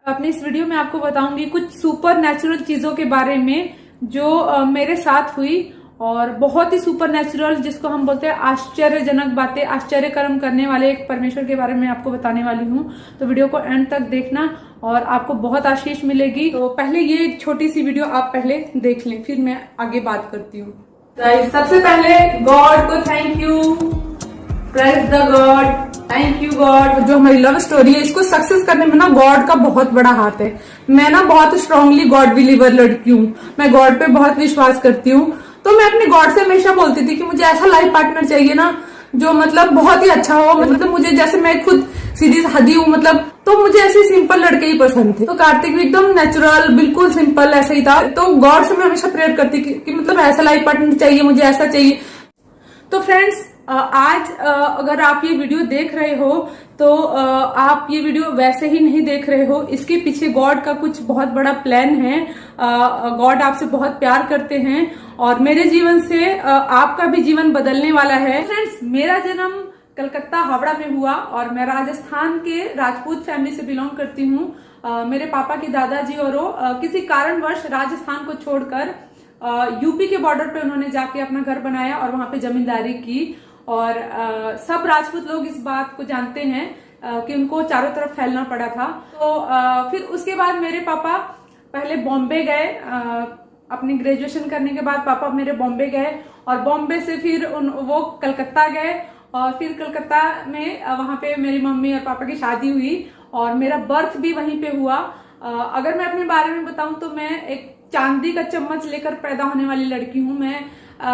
अपनी इस वीडियो में आपको बताऊंगी कुछ सुपर नेचुरल चीजों के बारे में जो मेरे साथ हुई और बहुत ही सुपर नेचुरल, जिसको हम बोलते हैं आश्चर्यजनक बातें, आश्चर्य कर्म करने वाले एक परमेश्वर के बारे में आपको बताने वाली हूँ। तो वीडियो को एंड तक देखना और आपको बहुत आशीष मिलेगी। तो पहले ये छोटी सी वीडियो आप पहले देख लें, फिर मैं आगे बात करती हूँ। सबसे पहले गॉड को thank you, praise the God, thank you God. जो हमारी लव स्टोरी है इसको सक्सेस करने में ना गॉड का बहुत बड़ा हाथ है। मैं ना बहुत स्ट्रांगली गॉड बिलीवर लड़की हूँ, मैं गॉड पे बहुत विश्वास करती हूँ। तो मैं अपने गॉड से हमेशा बोलती थी कि मुझे ऐसा लाइफ पार्टनर चाहिए ना जो मतलब बहुत ही अच्छा हो। मतलब मुझे, जैसे मैं खुद सीधी सादी हूँ, मतलब तो मुझे ऐसे सिंपल लड़के ही पसंद थे। तो कार्तिक भी एकदम नेचुरल, बिल्कुल सिंपल ऐसा ही था। तो गॉड से मैं हमेशा प्रेयर करती कि मतलब ऐसा लाइफ पार्टनर चाहिए, मुझे ऐसा चाहिए। तो फ्रेंड्स, आज अगर आप ये वीडियो देख रहे हो तो आप ये वीडियो वैसे ही नहीं देख रहे हो, इसके पीछे गॉड का कुछ बहुत बड़ा प्लान है। गॉड आपसे बहुत प्यार करते हैं और मेरे जीवन से आपका भी जीवन बदलने वाला है। फ्रेंड्स, मेरा जन्म कलकत्ता हावड़ा में हुआ और मैं राजस्थान के राजपूत फैमिली से बिलोंग करती हूँ। मेरे पापा के दादाजी और वो किसी कारणवश राजस्थान को छोड़कर यूपी के बॉर्डर पे उन्होंने जाके अपना घर बनाया और वहां पे जमींदारी की। और सब राजपूत लोग इस बात को जानते हैं कि उनको चारों तरफ फैलना पड़ा था। तो फिर उसके बाद मेरे पापा पहले बॉम्बे गए। अपनी ग्रेजुएशन करने के बाद पापा मेरे बॉम्बे गए और बॉम्बे से फिर वो कलकत्ता गए और फिर कलकत्ता में वहां पे मेरी मम्मी और पापा की शादी हुई और मेरा बर्थ भी वहीं पे हुआ। अगर मैं अपने बारे में बताऊं तो मैं एक चांदी का चम्मच लेकर पैदा होने वाली लड़की हूं। मैं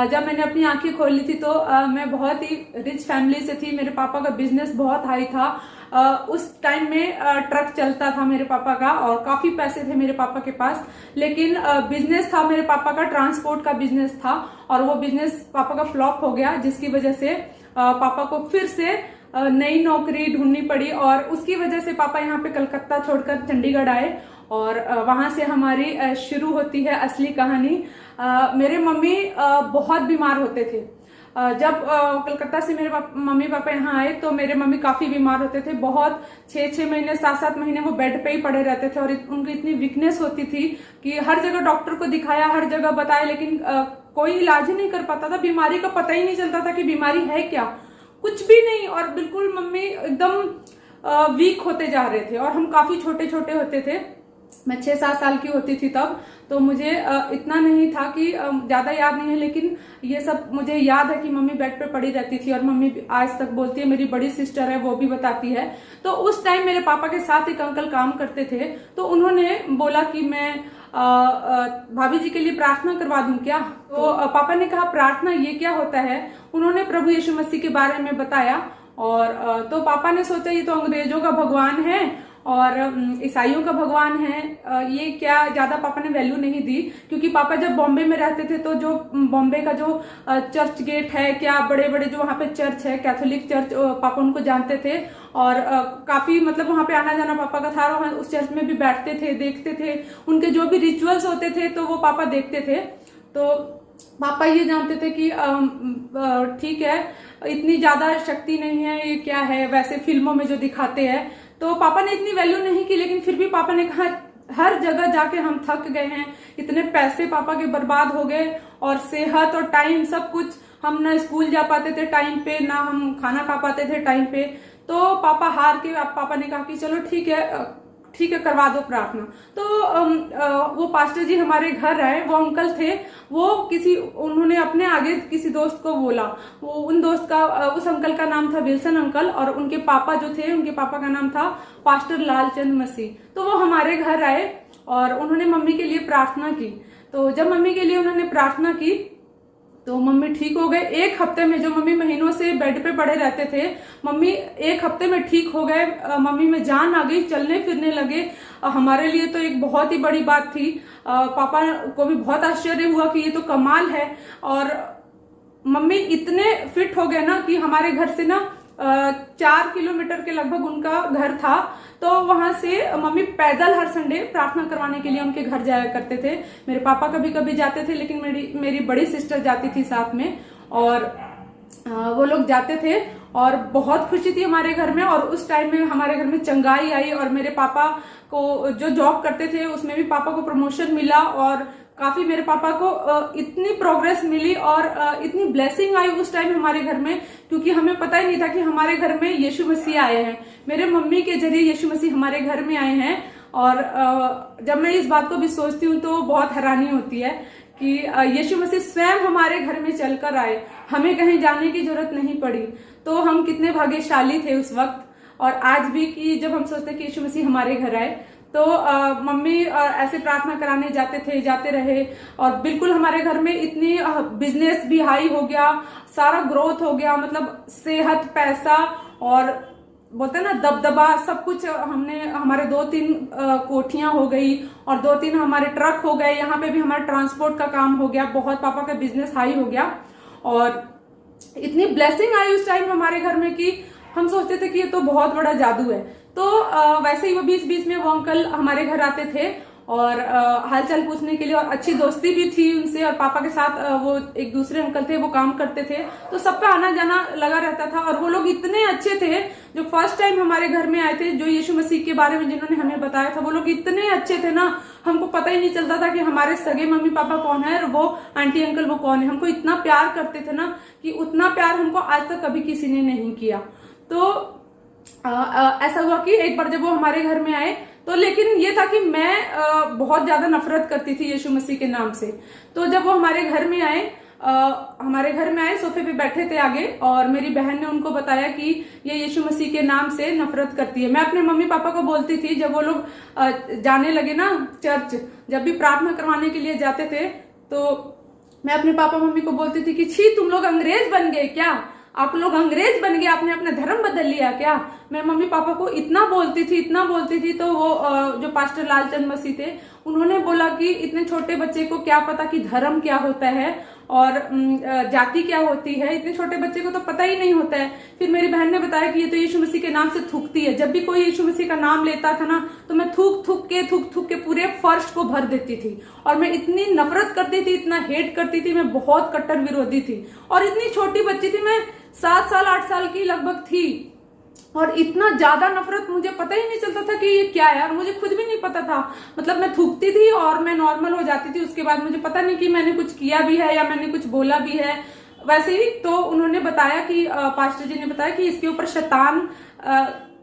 जब मैंने अपनी आंखें खोली थी तो मैं बहुत ही रिच फैमिली से थी। मेरे पापा का बिजनेस बहुत हाई था। उस टाइम में ट्रक चलता था मेरे पापा का और काफी पैसे थे मेरे पापा के पास। लेकिन बिजनेस था मेरे पापा का, ट्रांसपोर्ट का बिजनेस था और वो बिजनेस पापा का फ्लॉप हो गया, जिसकी वजह से पापा को फिर से नई नौकरी ढूंढनी पड़ी और उसकी वजह से पापा यहाँ पे कलकत्ता छोड़कर चंडीगढ़ आए और वहां से हमारी शुरू होती है असली कहानी। मेरे मम्मी बहुत बीमार होते थे। जब कलकत्ता से मेरे मम्मी पापा यहाँ आए तो मेरे मम्मी काफी बीमार होते थे। बहुत 6-6 महीने 7-7 महीने वो बेड पे ही पड़े रहते थे और उनकी इतनी वीकनेस होती थी कि हर जगह डॉक्टर को दिखाया, हर जगह बताया, लेकिन कोई इलाज ही नहीं कर पाता था। बीमारी का पता ही नहीं चलता था कि बीमारी है क्या, कुछ भी नहीं। और बिल्कुल मम्मी एकदम वीक होते जा रहे थे और हम काफी छोटे छोटे होते थे। मैं 6-7 साल की होती थी तब, तो मुझे इतना नहीं था कि ज्यादा याद नहीं है, लेकिन ये सब मुझे याद है कि मम्मी बेड पे पड़ी रहती थी और मम्मी आज तक बोलती है। मेरी बड़ी सिस्टर है वो भी बताती है। तो उस टाइम मेरे पापा के साथ एक अंकल काम करते थे, तो उन्होंने बोला कि मैं भाभी जी के लिए प्रार्थना करवा दूं क्या। तो पापा ने कहा प्रार्थना ये क्या होता है। उन्होंने प्रभु यीशु मसीह के बारे में बताया और तो पापा ने सोचा ये तो अंग्रेजों का भगवान है और ईसाइयों का भगवान है, ये क्या, ज्यादा पापा ने वैल्यू नहीं दी। क्योंकि पापा जब बॉम्बे में रहते थे तो जो बॉम्बे का जो चर्च गेट है, क्या बड़े बड़े जो वहां पे चर्च है, कैथोलिक चर्च, पापा उनको जानते थे और काफी मतलब वहां पे आना जाना पापा का था। वहां उस चर्च में भी बैठते थे, देखते थे, उनके जो भी रिचुअल्स होते थे तो वो पापा देखते थे। तो पापा ये जानते थे कि ठीक है, इतनी ज्यादा शक्ति नहीं है, ये क्या है, वैसे फिल्मों में जो दिखाते हैं। तो पापा ने इतनी वैल्यू नहीं की, लेकिन फिर भी पापा ने कहा हर जगह जाके हम थक गए हैं, इतने पैसे पापा के बर्बाद हो गए और सेहत और टाइम सब कुछ, हम ना स्कूल जा पाते थे टाइम पे, ना हम खाना खा पाते थे टाइम पे। तो पापा हार के पापा ने कहा कि चलो ठीक है करवा दो प्रार्थना। तो वो पास्टर जी हमारे घर आए, वो अंकल थे, उन्होंने अपने आगे किसी दोस्त को बोला। वो उन दोस्त का, उस अंकल का नाम था विल्सन अंकल और उनके पापा जो थे, उनके पापा का नाम था पास्टर लालचंद मसीह। तो वो हमारे घर आए और उन्होंने मम्मी के लिए प्रार्थना की। तो जब मम्मी के लिए उन्होंने प्रार्थना की तो मम्मी ठीक हो गए। एक हफ्ते में, जो मम्मी महीनों से बेड पे पड़े रहते थे, मम्मी एक हफ्ते में ठीक हो गए। मम्मी में जान आ गई, चलने फिरने लगे। हमारे लिए तो एक बहुत ही बड़ी बात थी। पापा को भी बहुत आश्चर्य हुआ कि ये तो कमाल है। और मम्मी इतने फिट हो गए ना कि हमारे घर से ना 4 किलोमीटर के लगभग उनका घर था। तो वहां से मम्मी पैदल हर संडे प्रार्थना करवाने के लिए उनके घर जाया करते थे। मेरे पापा कभी कभी जाते थे, लेकिन मेरी बड़ी सिस्टर जाती थी साथ में। और वो लोग जाते थे और बहुत खुशी थी हमारे घर में। और उस टाइम में हमारे घर में चंगाई आई और मेरे पापा को जो जॉब करते थे उसमें भी पापा को प्रमोशन मिला और काफी मेरे पापा को इतनी प्रोग्रेस मिली और इतनी ब्लेसिंग आई उस टाइम हमारे घर में, क्योंकि हमें पता ही नहीं था कि हमारे घर में यीशु मसीह आए हैं। मेरे मम्मी के जरिए यीशु मसीह हमारे घर में आए हैं। और जब मैं इस बात को भी सोचती हूँ तो बहुत हैरानी होती है कि यीशु मसीह स्वयं हमारे घर में चलकर आए, हमें कहीं जाने की जरूरत नहीं पड़ी। तो हम कितने भाग्यशाली थे उस वक्त। और आज भी कि जब हम सोचते हैं कि यीशु मसीह हमारे घर आए तो मम्मी ऐसे प्रार्थना कराने जाते रहे। और बिल्कुल हमारे घर में इतनी बिजनेस भी हाई हो गया, सारा ग्रोथ हो गया, मतलब सेहत, पैसा और बोलते हैं ना दबदबा, सब कुछ हमने, हमारे 2-3 कोठियां हो गई और 2-3 हमारे ट्रक हो गए। यहाँ पे भी हमारा ट्रांसपोर्ट का काम हो गया, बहुत पापा का बिजनेस हाई हो गया। और इतनी ब्लेसिंग आई उस टाइम हमारे घर में कि हम सोचते थे कि ये तो बहुत बड़ा जादू है। तो वैसे ही वो बीच बीच में वो अंकल हमारे घर आते थे और हालचाल पूछने के लिए, और अच्छी दोस्ती भी थी उनसे। और पापा के साथ वो एक दूसरे अंकल थे, वो काम करते थे, तो सबका आना जाना लगा रहता था। और वो लोग इतने अच्छे थे, जो फर्स्ट टाइम हमारे घर में आए थे, जो यीशु मसीह के बारे में जिन्होंने हमें बताया था, वो लोग इतने अच्छे थे ना, हमको पता ही नहीं चलता था कि हमारे सगे मम्मी पापा कौन है और वो आंटी अंकल वो कौन है। हमको इतना प्यार करते थे ना कि उतना प्यार हमको आज तक कभी किसी ने नहीं किया। तो ऐसा हुआ कि एक बार जब वो हमारे घर में आए तो, लेकिन ये था कि मैं बहुत ज्यादा नफरत करती थी यीशु मसीह के नाम से। तो जब वो हमारे घर में आए, सोफे पे बैठे थे आगे, और मेरी बहन ने उनको बताया कि ये यीशु मसीह के नाम से नफरत करती है। मैं अपने मम्मी पापा को बोलती थी, जब वो लोग जाने लगे ना चर्च, जब भी प्रार्थना करवाने के लिए जाते थे, तो मैं अपने पापा मम्मी को बोलती थी कि छी, तुम लोग अंग्रेज बन गए क्या? आप लोग अंग्रेज बन गए, आपने अपना धर्म बदल लिया क्या? मैं मम्मी पापा को इतना बोलती थी। तो वो जो पास्टर लालचंद मसीह थे, उन्होंने बोला कि इतने छोटे बच्चे को क्या पता कि धर्म क्या होता है और जाति क्या होती है, इतने छोटे बच्चे को तो पता ही नहीं होता है। फिर मेरी बहन ने बताया कि ये तो यीशु मसीह के नाम से थूकती है। जब भी कोई यीशु मसीह का नाम लेता था ना, तो मैं थूक थूक के पूरे फर्श को भर देती थी। और मैं इतनी नफरत करती थी, इतना हेट करती थी, मैं बहुत कट्टर विरोधी थी। और इतनी छोटी बच्ची थी, मैं 7 साल 8 साल की लगभग थी, और इतना ज्यादा नफरत, मुझे पता ही नहीं चलता था कि ये क्या है। और मुझे खुद भी नहीं पता था, मतलब मैं थूकती थी और मैं नॉर्मल हो जाती थी। उसके बाद मुझे पता नहीं कि मैंने कुछ किया भी है या मैंने कुछ बोला भी है। वैसे ही तो उन्होंने बताया कि पास्टर जी ने बताया कि इसके ऊपर शैतान,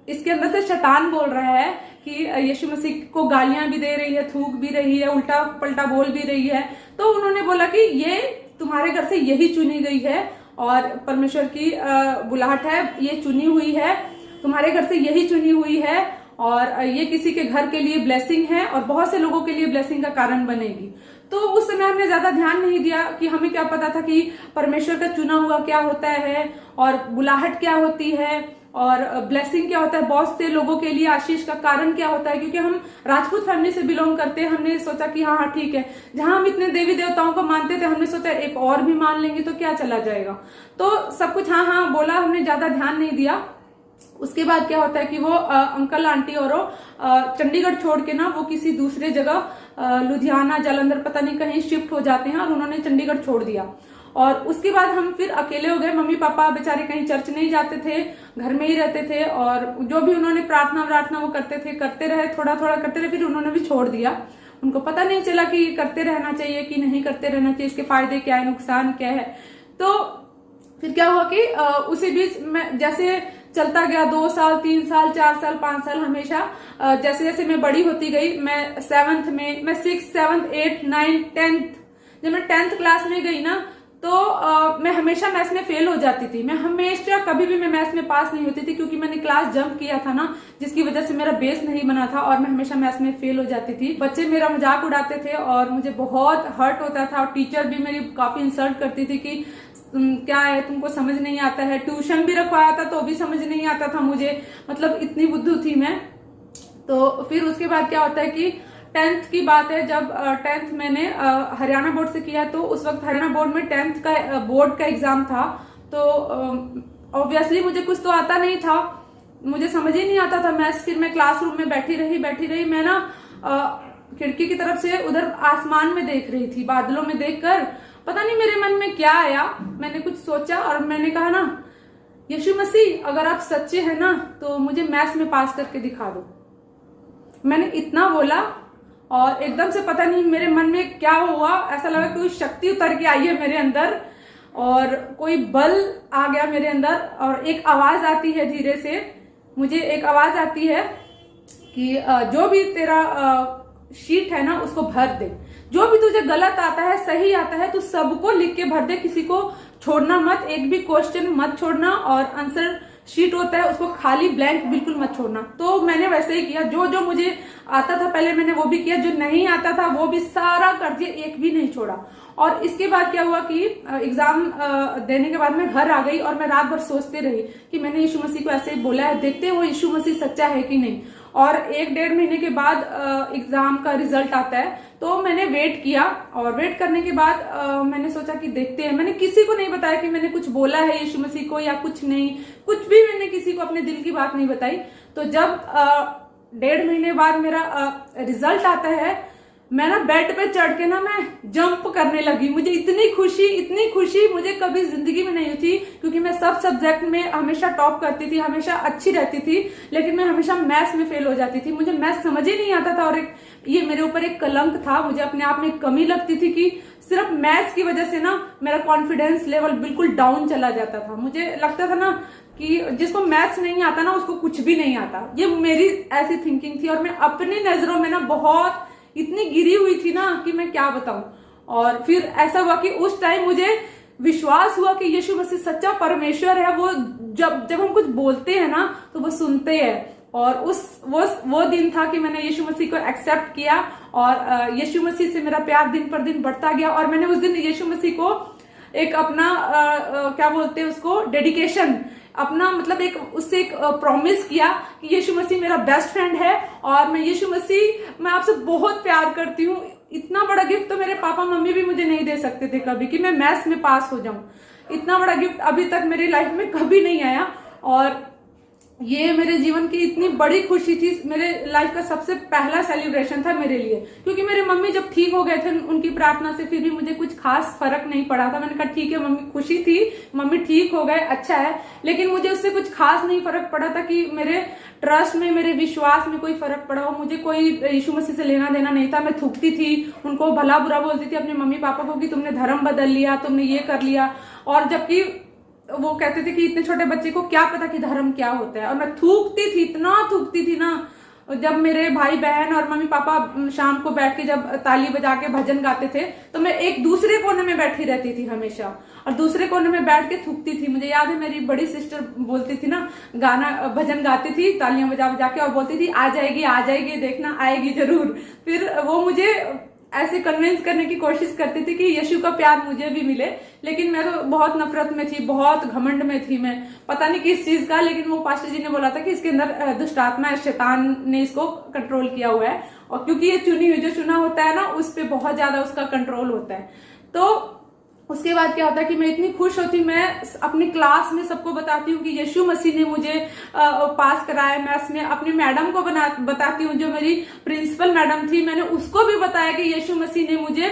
इसके अंदर से शैतान बोल रहा है कि यीशु मसीह को गालियां भी दे रही है, थूक भी रही है, उल्टा पलटा बोल भी रही है। तो उन्होंने बोला कि ये तुम्हारे घर से यही चुनी गई है और परमेश्वर की बुलाहट है, ये चुनी हुई है, तुम्हारे घर से यही चुनी हुई है, और ये किसी के घर के लिए ब्लेसिंग है और बहुत से लोगों के लिए ब्लेसिंग का कारण बनेगी। तो उस समय हमने ज्यादा ध्यान नहीं दिया कि हमें क्या पता था कि परमेश्वर का चुना हुआ क्या होता है और बुलाहट क्या होती है और ब्लेसिंग क्या होता है, बहुत से लोगों के लिए आशीष का कारण क्या होता है। क्योंकि हम राजपूत फैमिली से बिलोंग करते हैं, हमने सोचा कि हाँ ठीक है, जहां हम इतने देवी देवताओं को मानते थे, हमने सोचा एक और भी मान लेंगे तो क्या चला जाएगा। तो सब कुछ हाँ बोला, हमने ज्यादा ध्यान नहीं दिया। उसके बाद क्या होता है कि वो अंकल आंटी और चंडीगढ़ छोड़ के ना वो किसी दूसरे जगह लुधियाना जालंधर पता नहीं कहीं शिफ्ट हो जाते हैं, और उन्होंने चंडीगढ़ छोड़ दिया। और उसके बाद हम फिर अकेले हो गए। मम्मी पापा बेचारे कहीं चर्च नहीं जाते थे, घर में ही रहते थे, और जो भी उन्होंने प्रार्थना वो करते रहे, थोड़ा थोड़ा करते रहे, फिर उन्होंने भी छोड़ दिया। उनको पता नहीं चला कि करते रहना चाहिए कि नहीं करते रहना चाहिए, इसके फायदे क्या है, नुकसान क्या है। तो फिर क्या हुआ कि उसी बीच में जैसे चलता गया 2 साल 3 साल 4 साल 5 साल, हमेशा जैसे जैसे मैं बड़ी होती गई, मैं 7th में, मैं 6th 7th 8th 9th 10th, जब मैं 10th क्लास में गई ना, तो मैं हमेशा मैथ्स में फेल हो जाती थी। मैं हमेशा कभी भी मैं मैथ्स में पास नहीं होती थी, क्योंकि मैंने क्लास जंप किया था ना, जिसकी वजह से मेरा बेस नहीं बना था और मैं हमेशा मैथ्स में फेल हो जाती थी। बच्चे मेरा मजाक उड़ाते थे और मुझे बहुत हर्ट होता था, और टीचर भी मेरी काफी इंसल्ट करती थी कि क्या है, तुमको समझ नहीं आता है। ट्यूशन भी रखवाया था तो भी समझ नहीं आता था मुझे, मतलब इतनी बुद्धू थी मैं। तो फिर उसके बाद क्या होता है कि 10th की बात है, जब 10th मैंने हरियाणा बोर्ड से किया, तो उस वक्त हरियाणा बोर्ड में 10th का बोर्ड का एग्जाम था। तो ऑब्वियसली मुझे कुछ तो आता नहीं था, मुझे समझ ही नहीं आता था मैथ्स। फिर मैं क्लासरूम में बैठी रही, मैं ना खिड़की की तरफ से उधर आसमान में देख रही थी, बादलों में देखकर, पता नहीं मेरे मन में क्या आया, मैंने कुछ सोचा और मैंने कहा ना, यीशु मसीह अगर आप सच्चे हैं ना तो मुझे मैथ्स में पास करके दिखा दो। मैंने इतना बोला और एकदम से पता नहीं मेरे मन में क्या हुआ, ऐसा लगा कोई शक्ति उतर के आई है मेरे अंदर और कोई बल आ गया मेरे अंदर। और एक आवाज आती है, धीरे से मुझे एक आवाज आती है कि जो भी तेरा शीट है ना उसको भर दे, जो भी तुझे गलत आता है सही आता है तू सबको लिख के भर दे, किसी को छोड़ना मत, एक भी क्वेश्चन मत छोड़ना, और आंसर शीट होता है उसको खाली ब्लैंक बिल्कुल मत छोड़ना। तो मैंने वैसे ही किया, जो जो मुझे आता था पहले मैंने वो भी किया, जो नहीं आता था वो भी सारा कर दिया, एक भी नहीं छोड़ा। और इसके बाद क्या हुआ कि एग्जाम देने के बाद मैं घर आ गई और मैं रात भर सोचते रही कि मैंने यीशु मसीह को ऐसे बोला है, देखते हैं वो यीशु मसीह सच्चा है कि नहीं। और 1-1.5 महीने के बाद एग्जाम का रिजल्ट आता है, तो मैंने वेट किया और वेट करने के बाद मैंने सोचा कि देखते हैं। मैंने किसी को नहीं बताया कि मैंने कुछ बोला है यीशु मसीह को या कुछ नहीं, कुछ भी मैंने किसी को अपने दिल की बात नहीं बताई। तो जब 1.5 महीने बाद मेरा रिजल्ट आता है, मैं ना बेड पे चढ़ के ना मैं जंप करने लगी। मुझे इतनी खुशी मुझे कभी जिंदगी में नहीं हुई थी, क्योंकि मैं सब सब्जेक्ट में हमेशा टॉप करती थी, हमेशा अच्छी रहती थी, लेकिन मैं हमेशा मैथ्स में फेल हो जाती थी। मुझे मैथ्स समझ ही नहीं आता था और ये मेरे ऊपर एक कलंक था, मुझे अपने आप में एक कमी लगती थी कि सिर्फ मैथ्स की वजह से ना मेरा कॉन्फिडेंस लेवल बिल्कुल डाउन चला जाता था। मुझे लगता था ना कि जिसको मैथ्स नहीं आता ना उसको कुछ भी नहीं आता, ये मेरी ऐसी थिंकिंग थी। और मैं अपनी नजरों में ना बहुत इतनी गिरी हुई थी ना कि मैं क्या बताऊं। और फिर ऐसा हुआ कि उस टाइम मुझे विश्वास हुआ कि यीशु मसीह सच्चा परमेश्वर है। वो जब हम कुछ बोलते हैं ना तो वो सुनते हैं। और वो दिन था कि मैंने यीशु मसीह को एक्सेप्ट किया और यीशु मसीह से मेरा प्यार दिन पर दिन बढ़ता गया। और मैंने उस दिन यीशु मसीह को एक अपना क्या बोलते हैं उसको, डेडिकेशन, अपना मतलब एक उससे एक प्रॉमिस किया कि यीशु मसीह मेरा बेस्ट फ्रेंड है और मैं यीशु मसीह, मैं आपसे बहुत प्यार करती हूँ। इतना बड़ा गिफ्ट तो मेरे पापा मम्मी भी मुझे नहीं दे सकते थे कभी, कि मैं मैथ्स में पास हो जाऊं। इतना बड़ा गिफ्ट अभी तक मेरी लाइफ में कभी नहीं आया और ये मेरे जीवन की इतनी बड़ी खुशी थी, मेरे लाइफ का सबसे पहला सेलिब्रेशन था मेरे लिए। क्योंकि मेरे मम्मी जब ठीक हो गए थे उनकी प्रार्थना से, फिर भी मुझे कुछ खास फर्क नहीं पड़ा था। मैंने कहा ठीक है मम्मी, खुशी थी, मम्मी ठीक हो गए, अच्छा है, लेकिन मुझे उससे कुछ खास नहीं फर्क पड़ा था कि मेरे ट्रस्ट में, मेरे विश्वास में कोई फर्क पड़ा हो। मुझे कोई यीशु मसीह से लेना देना नहीं था। मैं थूकती थी, उनको भला बुरा बोलती थी अपने मम्मी पापा को कि तुमने धर्म बदल लिया, तुमने ये कर लिया। और जबकि वो कहते थे कि इतने छोटे बच्चे को क्या पता कि धर्म क्या होता है। और मैं थूकती थी, इतना थूकती थी ना। जब मेरे भाई बहन और मम्मी पापा शाम को बैठ के जब ताली बजा के भजन गाते थे तो मैं एक दूसरे कोने में बैठी रहती थी हमेशा, और दूसरे कोने में बैठ के थूकती थी। मुझे याद है मेरी बड़ी सिस्टर बोलती थी ना, गाना भजन गाती थी तालियां बजा बजा के और बोलती थी आ जाएगी देखना, आएगी जरूर। फिर वो मुझे ऐसे कन्विंस करने की कोशिश करती थी कि यीशु का प्यार मुझे भी मिले, लेकिन मैं तो बहुत नफरत में थी, बहुत घमंड में थी मैं, पता नहीं किस चीज का। लेकिन वो पास्टर जी ने बोला था कि इसके अंदर दुष्ट आत्मा है, शैतान ने इसको कंट्रोल किया हुआ है। और क्योंकि ये चुनी हुई, जो चुना होता है ना, उस पर बहुत ज्यादा उसका कंट्रोल होता है। तो उसके बाद क्या होता है कि मैं इतनी खुश होती, मैं अपनी क्लास में सबको बताती हूँ कि यीशु मसीह ने मुझे पास कराया मैथ्स में। अपनी मैडम को बताती हूँ, जो मेरी प्रिंसिपल मैडम थी, मैंने उसको भी बताया कि यीशु मसीह ने मुझे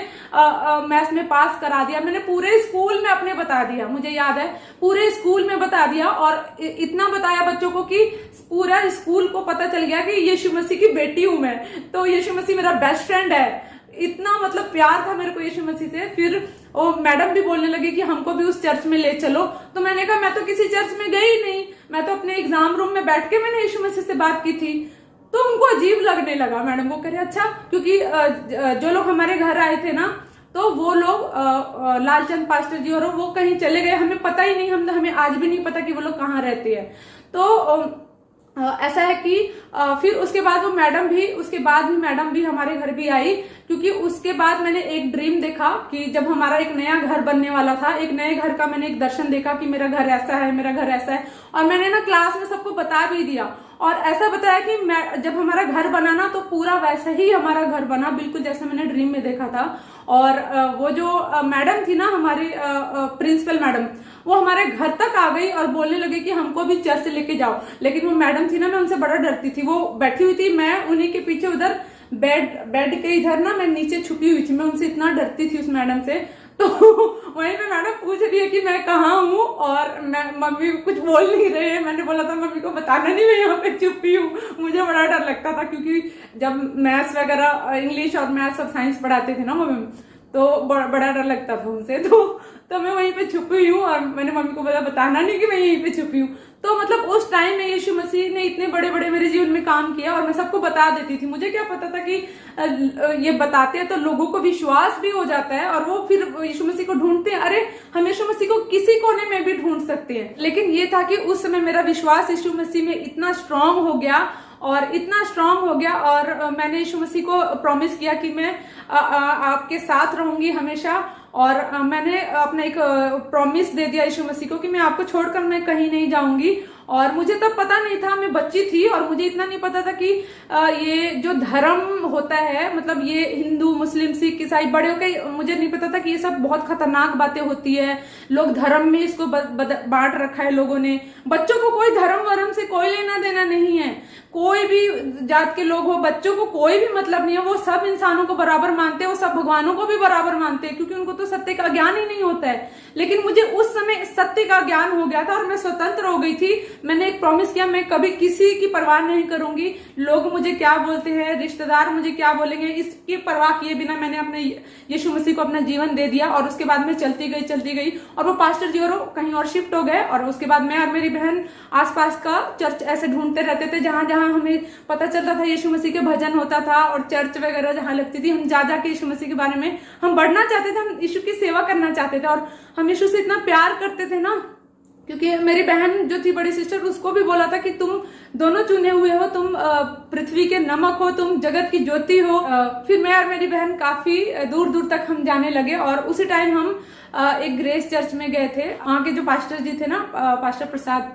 मैथ्स में पास करा दिया। मैंने पूरे स्कूल में अपने बता दिया, मुझे याद है पूरे स्कूल में बता दिया। और इतना बताया बच्चों को कि पूरा स्कूल को पता चल गया कि यीशु मसीह की बेटी हूं मैं, तो यीशु मसीह मेरा बेस्ट फ्रेंड है। इतना मतलब प्यार था मेरे को यीशु मसीह से। फिर वो मैडम भी बोलने लगी कि हमको भी उस चर्च में ले चलो। तो मैंने कहा मैं तो किसी चर्च में गई ही नहीं, मैं तो अपने एग्जाम रूम में बैठ के मैंने यीशु मसीह से बात की थी। तो उनको अजीब लगने लगा, मैडम को कह रहे अच्छा, क्योंकि जो लोग हमारे घर आए थे ना, तो वो लोग लालचंद पास्टर जी और वो कहीं चले गए, हमें पता ही नहीं, हमें आज भी नहीं पता कि वो लोग कहाँ रहते हैं। तो ऐसा है कि फिर उसके बाद वो मैडम भी हमारे घर भी आई, क्योंकि उसके बाद मैंने एक ड्रीम देखा कि जब हमारा एक नया घर बनने वाला था, एक नए घर का मैंने एक दर्शन देखा कि मेरा घर ऐसा है, मेरा घर ऐसा है। और मैंने ना क्लास में सबको बता भी दिया और ऐसा बताया कि जब हमारा घर बना ना तो पूरा वैसा ही हमारा घर बना, बिल्कुल जैसा मैंने ड्रीम में देखा था। और वो जो मैडम थी ना, हमारी प्रिंसिपल मैडम, वो हमारे घर तक आ गई और बोलने लगे कि हमको भी चर्च लेके जाओ। लेकिन वो मैडम थी ना, मैं उनसे बड़ा डरती थी। वो बैठी हुई थी, मैं उन्हीं के पीछे उधर बेड के इधर ना मैं नीचे छुपी हुई थी, मैं उनसे इतना डरती थी उस मैडम से। तो वहीं पे मैडम पूछ रही है कि मैं कहाँ हूँ, और मैं मम्मी कुछ बोल नहीं रहे हैं। मैंने बोला था मम्मी को बताना नहीं, मैं यहाँ पे चुप ही हूँ। मुझे बड़ा डर लगता था, क्योंकि जब मैथ्स वगैरह, इंग्लिश और मैथ्स और साइंस पढ़ाते थे ना मम्मी, तो बड़ा डर लगता था उनसे। तो मैं वहीं पे छुपी हुई हूँ, और मैंने मम्मी को बोला बताना नहीं कि मैं यहीं पे छुपी हूँ। तो मतलब उस टाइम में यीशु मसीह ने इतने बड़े बड़े मेरे जीवन में काम किया, और मैं सबको बता देती थी। मुझे क्या पता था कि ये बताते हैं तो लोगों को विश्वास भी हो जाता है, और वो फिर यीशु मसीह को ढूंढते हैं। अरे हम यीशु मसीह को किसी कोने में भी ढूंढ सकते हैं। लेकिन ये था कि उस समय मेरा विश्वास यीशु मसीह में इतना स्ट्रांग हो गया, और इतना स्ट्रांग हो गया, और मैंने यीशु मसीह को प्रॉमिस किया कि मैं आपके साथ रहूंगी हमेशा। और मैंने अपना एक प्रॉमिस दे दिया यीशु मसीह को कि मैं आपको छोड़कर मैं कहीं नहीं जाऊंगी। और मुझे तब पता नहीं था, मैं बच्ची थी, और मुझे इतना नहीं पता था कि ये जो धर्म होता है, मतलब ये हिंदू मुस्लिम सिख ईसाई बड़े होकर, मुझे नहीं पता था कि ये सब बहुत खतरनाक बातें होती है। लोग धर्म में इसको बांट रखा है लोगों ने। बच्चों को कोई धर्म वरम से कोई लेना देना नहीं है। कोई भी जात के लोग हो, बच्चों को कोई भी मतलब नहीं है। वो सब इंसानों को बराबर मानते हैं, वो सब भगवानों को भी बराबर मानते हैं, क्योंकि उनको तो सत्य का ज्ञान ही नहीं होता है। लेकिन मुझे उस समय सत्य का ज्ञान हो गया था, और मैं स्वतंत्र हो गई थी। मैंने एक प्रॉमिस किया, मैं कभी किसी की परवाह नहीं करूंगी। लोग मुझे क्या बोलते हैं, रिश्तेदार मुझे क्या बोलेंगे, इसकी परवाह किए बिना मैंने अपने यीशु मसीह को अपना जीवन दे दिया। और उसके बाद मैं चलती गई, और वो पास्टर जी और कहीं और शिफ्ट हो गए। और उसके बाद मैं और मेरी बहन आसपास का चर्च ऐसे ढूंढते रहते थे, जहां जहां हमें पता चलता था यीशु मसीह के भजन होता था, और चर्च वगैरह जहां लगती थी, हम जा के यीशु मसीह के बारे में हम बढ़ना चाहते थे, हम यीशु की सेवा करना चाहते थे। और हम यीशु से इतना प्यार करते थे ना, क्योंकि मेरी बहन जो थी बड़ी सिस्टर, उसको भी बोला था कि तुम दोनों चुने हुए हो, तुम पृथ्वी के नमक हो, तुम जगत की ज्योति हो। फिर मैं और मेरी बहन काफी दूर दूर तक हम जाने लगे, और उसी टाइम हम एक ग्रेस चर्च में गए थे। वहां के जो पास्टर जी थे ना, पास्टर प्रसाद,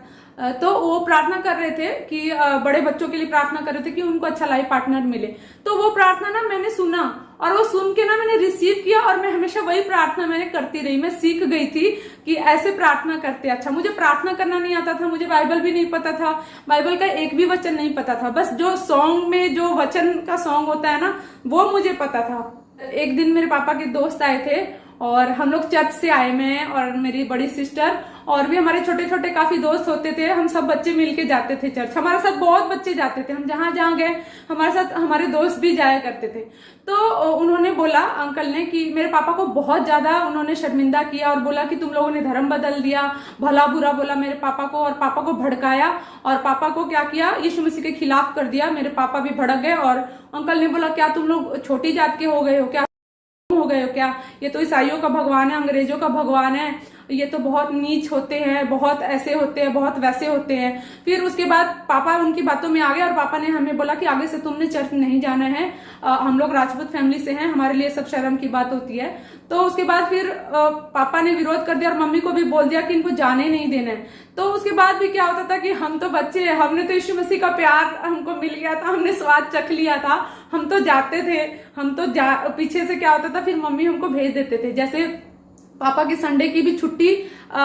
तो वो प्रार्थना कर रहे थे कि बड़े बच्चों के लिए प्रार्थना कर रहे थे कि उनको अच्छा लाइफ पार्टनर मिले। तो वो प्रार्थना ना मैंने सुना, और वो सुन के ना मैंने रिसीव किया, और मैं हमेशा वही प्रार्थना मैंने करती रही। मैं सीख गई थी कि ऐसे प्रार्थना करते। अच्छा, मुझे प्रार्थना करना नहीं आता था, मुझे बाइबल भी नहीं पता था, बाइबल का एक भी वचन नहीं पता था। बस जो सॉन्ग में जो वचन का सॉन्ग होता है ना, वो मुझे पता था। एक दिन मेरे पापा के दोस्त आए थे, और हम लोग चर्च से आए, मैं और मेरी बड़ी सिस्टर, और भी हमारे छोटे छोटे काफी दोस्त होते थे। हम सब बच्चे मिलके जाते थे चर्च, हमारे साथ बहुत बच्चे जाते थे। हम जहां जहां गए हमारे साथ हमारे दोस्त भी जाया करते थे। तो उन्होंने बोला, अंकल ने, कि मेरे पापा को बहुत ज्यादा उन्होंने शर्मिंदा किया, और बोला कि तुम लोगों ने धर्म बदल दिया, भला बुरा बोला मेरे पापा को, और पापा को भड़काया, और पापा को क्या किया, यीशु मसीह के खिलाफ कर दिया। मेरे पापा भी भड़क गए, और अंकल ने बोला क्या तुम लोग छोटी जात के हो गए हो क्या, ये तो ईसाइयों का भगवान है, अंग्रेजों का भगवान है, ये तो बहुत नीच होते हैं, बहुत ऐसे होते हैं, बहुत वैसे होते हैं। फिर उसके बाद पापा उनकी बातों में आ गए, और पापा ने हमें बोला कि आगे से तुमने चर्च नहीं जाना है, हम लोग राजपूत फैमिली से हैं, हमारे लिए सब शर्म की बात होती है। तो उसके बाद फिर पापा ने विरोध कर दिया, और मम्मी को भी बोल दिया कि इनको जाने नहीं देना है। तो उसके बाद भी क्या होता था कि हम तो बच्चे हैं, हमने तो यीशु मसीह का प्यार हमको मिल गया था, हमने स्वाद चख लिया था, हम तो जाते थे। हम तो पीछे से क्या होता था, फिर मम्मी हमको भेज देते थे। जैसे पापा की संडे की भी छुट्टी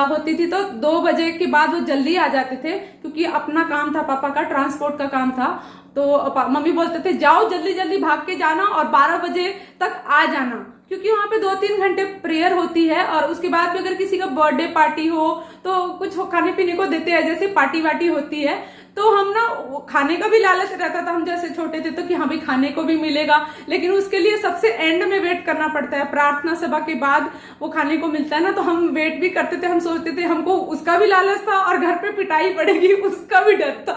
होती थी, तो 2 बजे के बाद वो जल्दी आ जाते थे, क्योंकि अपना काम था, पापा का ट्रांसपोर्ट का काम था। तो मम्मी बोलते थे जाओ जल्दी जल्दी भाग के जाना, और 12 बजे तक आ जाना, क्योंकि वहां पे 2-3 घंटे प्रेयर होती है। और उसके बाद भी अगर किसी का बर्थडे पार्टी हो तो कुछ खाने पीने को देते हैं, जैसे पार्टी वार्टी होती है। तो हम ना खाने का भी लालच रहता था, हम जैसे छोटे थे तो कि हाँ भी खाने को भी मिलेगा, लेकिन उसके लिए सबसे एंड में वेट करना पड़ता है, प्रार्थना सभा के बाद वो खाने को मिलता है ना। तो हम वेट भी करते थे, हम सोचते थे हमको उसका भी लालच था, और घर पे पिटाई पड़ेगी उसका भी डर था।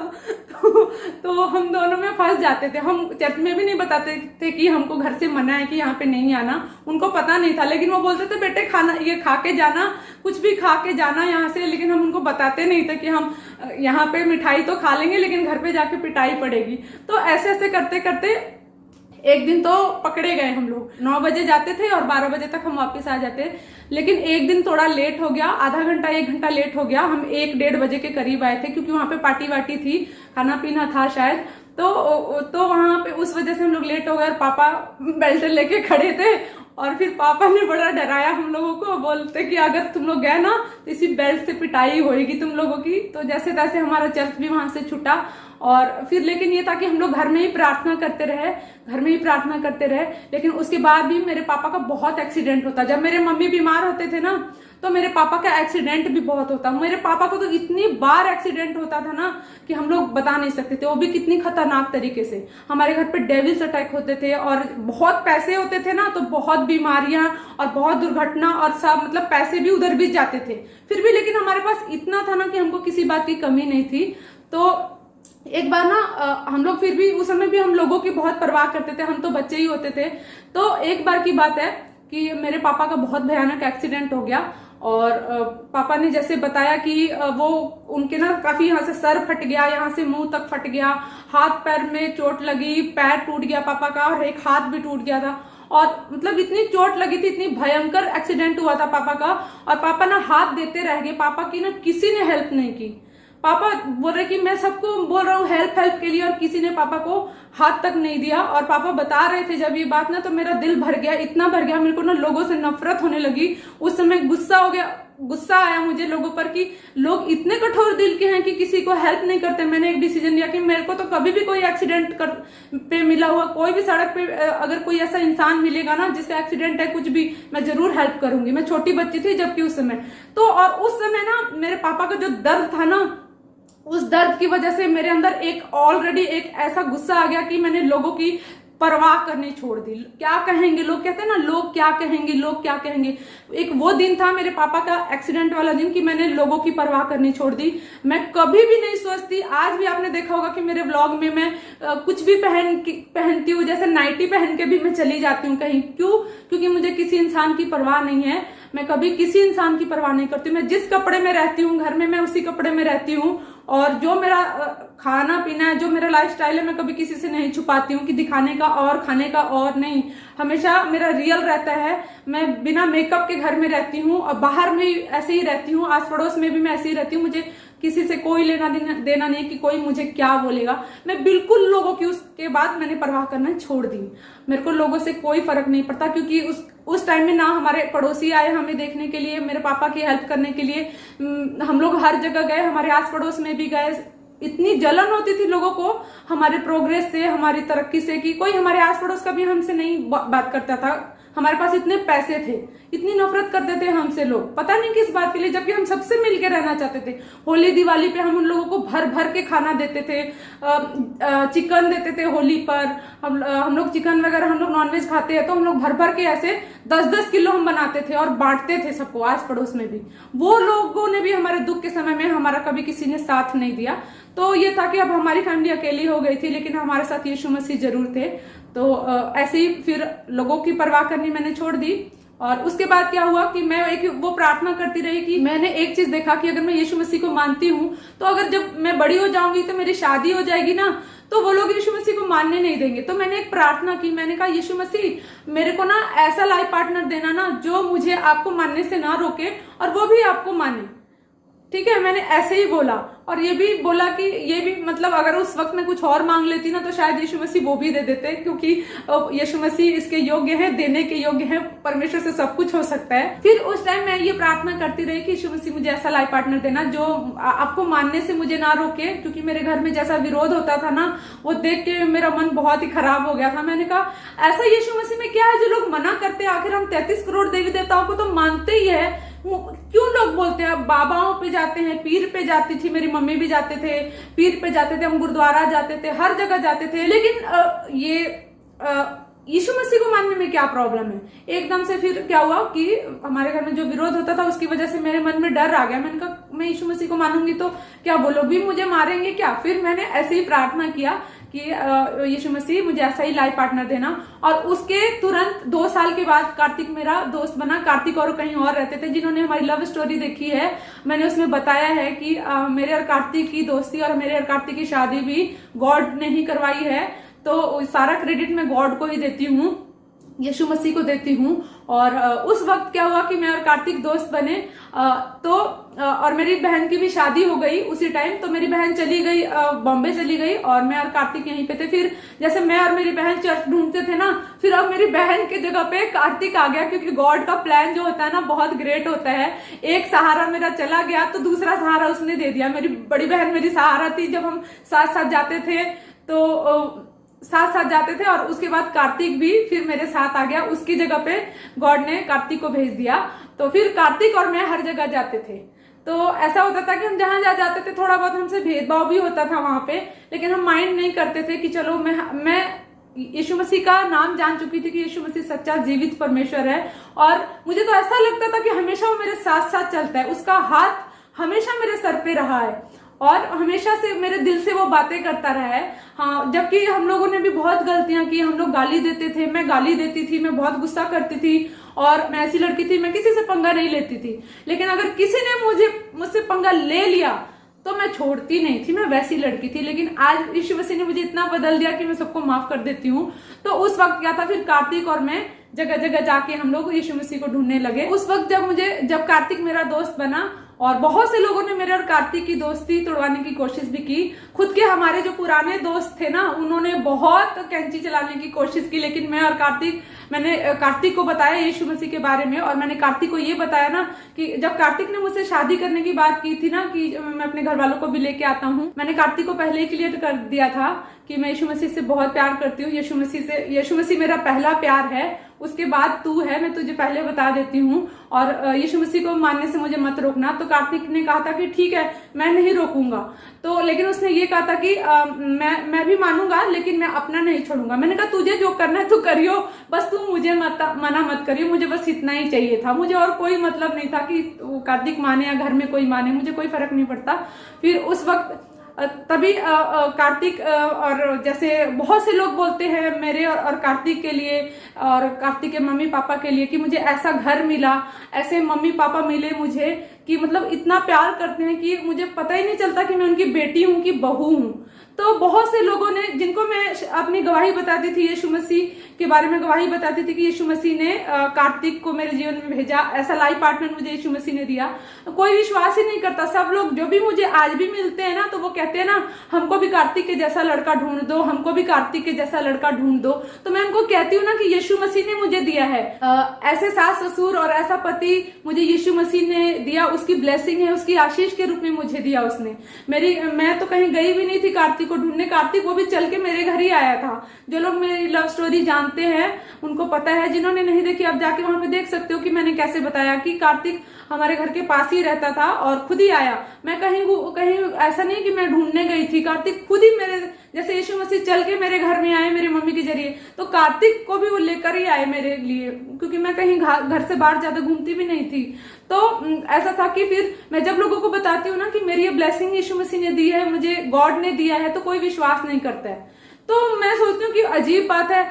तो हम दोनों में फंस जाते थे। हम चर्च में भी नहीं बताते थे कि हमको घर से मना है कि यहाँ पे नहीं आना, उनको पता नहीं था। लेकिन वो बोलते थे बेटे खाना ये खा के जाना, कुछ भी खा के जाना यहाँ से। लेकिन हम उनको बताते नहीं थे कि हम यहाँ पे मिठाई तो खा लेंगे, लेकिन घर पे जाके पिटाई पड़ेगी। तो ऐसे ऐसे करते करते एक दिन तो पकड़े गए हम लोग। 9 बजे जाते थे और 12 बजे तक हम वापस आ जाते। लेकिन एक दिन थोड़ा लेट हो गया, आधा घंटा 1 घंटा लेट हो गया। हम 1-1:30 बजे के करीब आए थे, क्योंकि वहां पे पार्टी वार्टी थी, खाना पीना था शायद। तो वहां पे उस वजह से हम लोग लेट हो गए, और पापा बेल्ट लेके खड़े थे। और फिर पापा ने बड़ा डराया हम लोगों को, बोलते कि अगर तुम लोग गए ना तो इसी बेल्ट से पिटाई होएगी तुम लोगों की। तो जैसे तैसे हमारा चर्च भी वहां से छूटा, और फिर लेकिन ये था कि हम लोग घर में ही प्रार्थना करते रहे। लेकिन उसके बाद भी मेरे पापा का बहुत एक्सीडेंट होता। जब मेरे मम्मी बीमार होते थे ना, तो मेरे पापा का एक्सीडेंट भी बहुत होता। मेरे पापा को तो इतनी बार एक्सीडेंट होता था ना कि हम लोग बता नहीं सकते थे, वो भी कितनी खतरनाक तरीके से। हमारे घर पे डेविल्स अटैक होते थे और बहुत पैसे होते थे ना, तो बहुत बीमारियां और बहुत दुर्घटना और सब, मतलब पैसे भी उधर भी जाते थे। फिर भी लेकिन हमारे पास इतना था ना कि हमको किसी बात की कमी नहीं थी। तो एक बार ना हम लोग, फिर भी उस समय भी हम लोगों की बहुत परवाह करते थे, हम तो बच्चे ही होते थे। तो एक बार की बात है कि मेरे पापा का बहुत भयानक एक्सीडेंट हो गया और पापा ने जैसे बताया कि वो उनके ना काफी यहाँ से सर फट गया, यहाँ से मुंह तक फट गया, हाथ पैर में चोट लगी, पैर टूट गया पापा का और एक हाथ भी टूट गया था। और मतलब इतनी चोट लगी थी, इतनी भयंकर एक्सीडेंट हुआ था पापा का। और पापा ना हाथ देते रह गए, पापा की ना किसी ने हेल्प नहीं की। पापा बोल रहे कि मैं सबको बोल रहा हूँ हेल्प के लिए, और किसी ने पापा को हाथ तक नहीं दिया। और पापा बता रहे थे जब ये बात ना, तो मेरा दिल भर गया, इतना भर गया, मेरे को ना लोगों से नफरत होने लगी। उस समय गुस्सा आया मुझे लोगों पर कि लोग इतने कठोर दिल के हैं कि किसी को हेल्प नहीं करते। मैंने एक डिसीजन लिया कि मेरे को तो कभी भी कोई एक्सीडेंट पे मिला हुआ, कोई भी सड़क पे अगर कोई ऐसा इंसान मिलेगा ना जिसका एक्सीडेंट है कुछ भी, मैं जरूर हेल्प करूंगी। मैं छोटी बच्ची थी जबकि उस समय तो, और उस समय ना मेरे पापा का जो दर्द था ना, उस दर्द की वजह से मेरे अंदर ऑलरेडी एक ऐसा गुस्सा आ गया कि मैंने लोगों की परवाह करनी छोड़ दी। क्या कहेंगे लोग, कहते हैं ना लोग क्या कहेंगे। एक वो दिन था मेरे पापा का एक्सीडेंट वाला दिन कि मैंने लोगों की परवाह करनी छोड़ दी। मैं कभी भी नहीं सोचती, आज भी आपने देखा होगा कि मेरे व्लॉग में मैं कुछ भी पहनती हूँ, जैसे नाइटी पहन के भी मैं चली जाती हूँ कहीं। क्यों? क्योंकि मुझे किसी इंसान की परवाह नहीं है। मैं कभी किसी इंसान की परवाह नहीं करती। मैं जिस कपड़े में रहती हूँ घर में, मैं उसी कपड़े में रहती हूँ। और जो मेरा खाना पीना है, जो मेरा लाइफस्टाइल है, मैं कभी किसी से नहीं छुपाती हूँ कि दिखाने का और खाने का और नहीं। हमेशा मेरा रियल रहता है। मैं बिना मेकअप के घर में रहती हूँ और बाहर में ऐसे ही रहती हूँ, आस पड़ोस में भी मैं ऐसे ही रहती हूँ। मुझे किसी से कोई लेना देना नहीं कि कोई मुझे क्या बोलेगा। मैं बिल्कुल लोगों की उसके बाद मैंने परवाह करना छोड़ दी। मेरे को लोगों से कोई फर्क नहीं पड़ता, क्योंकि उस टाइम में ना हमारे पड़ोसी आए हमें देखने के लिए, मेरे पापा की हेल्प करने के लिए। हम लोग हर जगह गए, हमारे आस पड़ोस में भी गए। इतनी जलन होती थी लोगों को हमारे प्रोग्रेस से, हमारी तरक्की से, कि कोई हमारे आस पड़ोस का भी हमसे नहीं बात करता था। हमारे पास इतने पैसे थे, इतनी नफरत करते थे हमसे लोग, पता नहीं किस बात के लिए, जबकि हम सबसे मिलके रहना चाहते थे। होली दिवाली पे हम उन लोगों को भर भर के खाना देते थे, चिकन देते थे होली पर। हम लोग चिकन वगैरह, हम लोग नॉनवेज खाते हैं, तो हम लोग भर भर के ऐसे 10-10 किलो हम बनाते थे और बांटते थे सबको, आस पड़ोस में भी। वो लोगों ने भी हमारे दुख के समय में हमारा कभी किसी ने साथ नहीं दिया। तो ये था कि अब हमारी फैमिली अकेली हो गई थी, लेकिन हमारे साथ यीशु मसीह जरूर थे। तो ऐसे ही फिर लोगों की परवाह करनी मैंने छोड़ दी। और उसके बाद क्या हुआ कि मैं एक वो प्रार्थना करती रही कि मैंने एक चीज देखा कि अगर मैं यीशु मसीह को मानती हूँ, तो अगर जब मैं बड़ी हो जाऊंगी तो मेरी शादी हो जाएगी ना, तो वो लोग यीशु मसीह को मानने नहीं देंगे। तो मैंने एक प्रार्थना की, मैंने कहा यीशु मसीह मेरे को ना ऐसा लाइफ पार्टनर देना ना जो मुझे आपको मानने से ना रोके और वो भी आपको माने। ठीक है, मैंने ऐसे ही बोला। और ये भी बोला कि ये भी मतलब अगर उस वक्त मैं कुछ और मांग लेती ना, तो शायद यीशु मसीह वो भी दे देते, क्योंकि यीशु मसीह इसके योग्य है, देने के योग्य है। परमेश्वर से सब कुछ हो सकता है। फिर उस टाइम मैं ये प्रार्थना करती रही कि यीशु मसीह मुझे ऐसा लाइफ पार्टनर देना जो आपको मानने से मुझे ना रोके, क्योंकि मेरे घर में जैसा विरोध होता था ना, वो देख के मेरा मन बहुत ही खराब हो गया था। मैंने कहा ऐसा यीशु मसीह में क्या है जो लोग मना करते हैं? आखिर हम 33 करोड़ देवी देवताओं को तो मानते ही है, क्यों लोग बोलते हैं? बाबाओं पे जाते हैं, पीर पे जाती थी, मेरी मम्मी भी जाते थे, पीर पे जाते थे, हम गुरुद्वारा जाते थे, हर जगह जाते थे, लेकिन ये यीशु मसीह को मानने में क्या प्रॉब्लम है? एकदम से फिर क्या हुआ कि हमारे घर में जो विरोध होता था उसकी वजह से मेरे मन में डर आ गया। मैंने कहा मैं यीशु मसीह को मानूंगी तो क्या वो लोग भी मुझे मारेंगे क्या? फिर मैंने ऐसे ही प्रार्थना किया कि यीशु मसीह मुझे ऐसा ही लाइफ पार्टनर देना। और उसके तुरंत 2 साल के बाद कार्तिक मेरा दोस्त बना। कार्तिक और कहीं और रहते थे। जिन्होंने हमारी लव स्टोरी देखी है, मैंने उसमें बताया है कि मेरे और कार्तिक की दोस्ती और मेरे और कार्तिक की शादी भी गॉड ने ही करवाई है, तो सारा क्रेडिट मैं गॉड को ही देती हूँ। यीशु मसीह को देती हूँ। और उस वक्त क्या हुआ कि मैं और कार्तिक दोस्त बने, और मेरी बहन की भी शादी हो गई उसी टाइम। तो मेरी बहन चली गई, बॉम्बे चली गई, और मैं और कार्तिक यहीं पे थे। फिर जैसे मैं और मेरी बहन चर्च ढूंढते थे ना, फिर अब मेरी बहन की जगह पे कार्तिक आ गया, क्योंकि गॉड का प्लान जो होता है ना बहुत ग्रेट होता है। एक सहारा मेरा चला गया तो दूसरा सहारा उसने दे दिया। मेरी बड़ी बहन मेरी सहारा थी, जब हम साथ साथ जाते थे तो साथ साथ जाते थे, और उसके बाद कार्तिक भी फिर मेरे साथ आ गया। उसकी जगह पे गॉड ने कार्तिक को भेज दिया। तो फिर कार्तिक और मैं हर जगह जाते थे। तो ऐसा होता था कि हम जहां जहां जाते थे थोड़ा बहुत हमसे भेदभाव भी होता था वहां पे, लेकिन हम माइंड नहीं करते थे कि चलो मैं यीशु मसीह का नाम जान चुकी थी कि यीशु मसीह सच्चा जीवित परमेश्वर है। और मुझे तो ऐसा लगता था कि हमेशा वो मेरे साथ साथ चलता है, उसका हाथ हमेशा मेरे सर पे रहा है और हमेशा से मेरे दिल से वो बातें करता रहा है। हाँ, जबकि हम लोगों ने भी बहुत गलतियां की, हम लोग गाली देते थे, मैं गाली देती थी, मैं बहुत गुस्सा करती थी, और मैं ऐसी लड़की थी, मैं किसी से पंगा नहीं लेती थी। लेकिन अगर किसी ने मुझसे पंगा ले लिया तो मैं छोड़ती नहीं थी, मैं वैसी लड़की थी। लेकिन आज यीशु मसीह ने मुझे इतना बदल दिया कि मैं सबको माफ कर देती हूँ। तो उस वक्त क्या था, फिर कार्तिक और मैं जगह जगह जाके हम लोग यीशु मसीह को ढूंढने लगे। उस वक्त जब कार्तिक मेरा दोस्त बना, और बहुत से लोगों ने मेरे और कार्तिक की दोस्ती तोड़वाने की कोशिश भी की। खुद के हमारे जो पुराने दोस्त थे ना, उन्होंने बहुत कैंची चलाने की कोशिश की, लेकिन मैंने कार्तिक को बताया यीशु मसीह के बारे में। और मैंने कार्तिक को ये बताया ना कि जब कार्तिक ने मुझसे शादी करने की बात की थी ना कि मैं अपने घर वालों को भी लेके आता हूँ, मैंने कार्तिक को पहले ही क्लियर कर दिया था कि मैं यीशु मसीह से बहुत प्यार करती हूँ। यीशु मसीह मेरा पहला प्यार है, उसके बाद तू है, मैं तुझे पहले बता देती हूँ। और यीशु मसीह को मानने से मुझे मत रोकना। तो कार्तिक ने कहा था कि ठीक है, मैं नहीं रोकूंगा। तो लेकिन उसने ये कहा था कि मैं भी मानूंगा, लेकिन मैं अपना नहीं छोड़ूंगा। मैंने कहा तुझे जो करना है तू करियो, बस तू मुझे मना मत करियो। मुझे बस इतना ही चाहिए था, मुझे और कोई मतलब नहीं था कि कार्तिक माने या घर में कोई माने, मुझे कोई फर्क नहीं पड़ता। फिर उस वक्त तभी कार्तिक और जैसे बहुत से लोग बोलते हैं मेरे और कार्तिक के लिए और कार्तिक के मम्मी पापा के लिए कि मुझे ऐसा घर मिला, ऐसे मम्मी पापा मिले मुझे कि मतलब इतना प्यार करते हैं कि मुझे पता ही नहीं चलता कि मैं उनकी बेटी हूं कि बहू हूं। तो बहुत से लोगों ने, जिनको मैं अपनी गवाही बताती थी, यीशु मसीह के बारे में गवाही बताती थी कि यीशु मसीह ने कार्तिक को मेरे जीवन में भेजा, ऐसा लाइफ पार्टनर मुझे यीशु मसीह ने दिया। कोई विश्वास ही नहीं करता। सब लोग जो भी मुझे आज भी मिलते हैं ना, तो वो कहते हैं ना हमको भी कार्तिक के जैसा लड़का ढूंढ दो, हमको भी कार्तिक के जैसा लड़का ढूंढ दो। तो मैं उनको कहती हूँ ना कि यीशु मसीह ने मुझे दिया है। ऐसे सास ससुर और ऐसा पति मुझे यीशु मसीह ने दिया, उसकी ब्लेसिंग है, उसकी आशीष के रूप में मुझे दिया उसने। मैं तो कहीं गई भी नहीं थी कार्तिक को ढूंढने। कार्तिक वो भी चल के मेरे घर ही आया था। जो लोग मेरी लव स्टोरी जानते हैं उनको पता है, जिन्होंने नहीं देखी आप जाके वहां पे देख सकते हो कि मैंने कैसे बताया कि कार्तिक हमारे घर के पास ही रहता था और खुद ही आया। मैं कहीं ऐसा नहीं कि मैं ढूंढने गई थी, कार्तिक खुद ही मेरे जैसे यीशु मसीह चल के मेरे घर में आए मेरी मम्मी के जरिए, तो कार्तिक को भी वो लेकर ही आए मेरे लिए, क्योंकि मैं कहीं घर से बाहर ज्यादा घूमती भी नहीं थी। तो ऐसा था कि फिर मैं जब लोगों को बताती हूँ ना कि मेरी ये ब्लेसिंग यीशु मसीह ने दी है, मुझे गॉड ने दिया है, तो कोई विश्वास नहीं करता है। तो मैं सोचती हूँ कि अजीब बात है,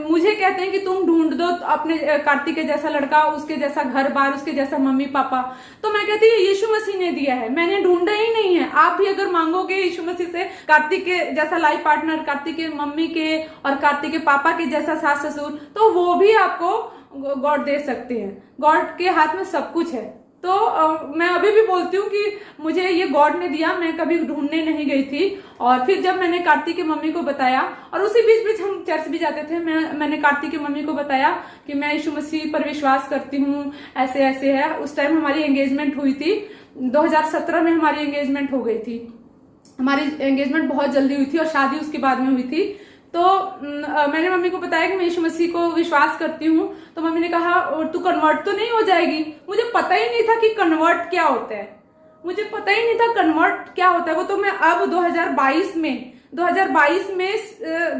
मुझे कहते हैं कि तुम ढूंढ दो अपने कार्तिक के जैसा लड़का, उसके जैसा घर बार, उसके जैसा मम्मी पापा। तो मैं कहती हूँ यीशु मसीह ने दिया है, मैंने ढूंढा ही नहीं है। आप भी अगर मांगोगे यीशु मसीह से कार्तिक के जैसा लाइफ पार्टनर, कार्तिक के मम्मी के और कार्तिक के पापा के जैसा सास ससुर, तो वो भी आपको गॉड दे सकते हैं। गॉड के हाथ में सब कुछ है। तो मैं अभी भी बोलती हूँ कि मुझे ये गॉड ने दिया, मैं कभी ढूंढने नहीं गई थी। और फिर जब मैंने कार्तिक की मम्मी को बताया, और उसी बीच हम चर्च भी जाते थे, मैंने कार्तिक की मम्मी को बताया कि मैं यीशु मसीह पर विश्वास करती हूँ, ऐसे ऐसे है। उस टाइम हमारी एंगेजमेंट हुई थी, 2017 में हमारी एंगेजमेंट हो गई थी। हमारी एंगेजमेंट बहुत जल्दी हुई थी और शादी उसके बाद में हुई थी। तो मैंने मम्मी को बताया कि मैं यीशु मसीह को विश्वास करती हूँ। तो मम्मी ने कहा तू कन्वर्ट तो नहीं हो जाएगी? मुझे पता ही नहीं था कि कन्वर्ट क्या होता है, मुझे पता ही नहीं था कन्वर्ट क्या होता है। वो तो मैं अब 2022 में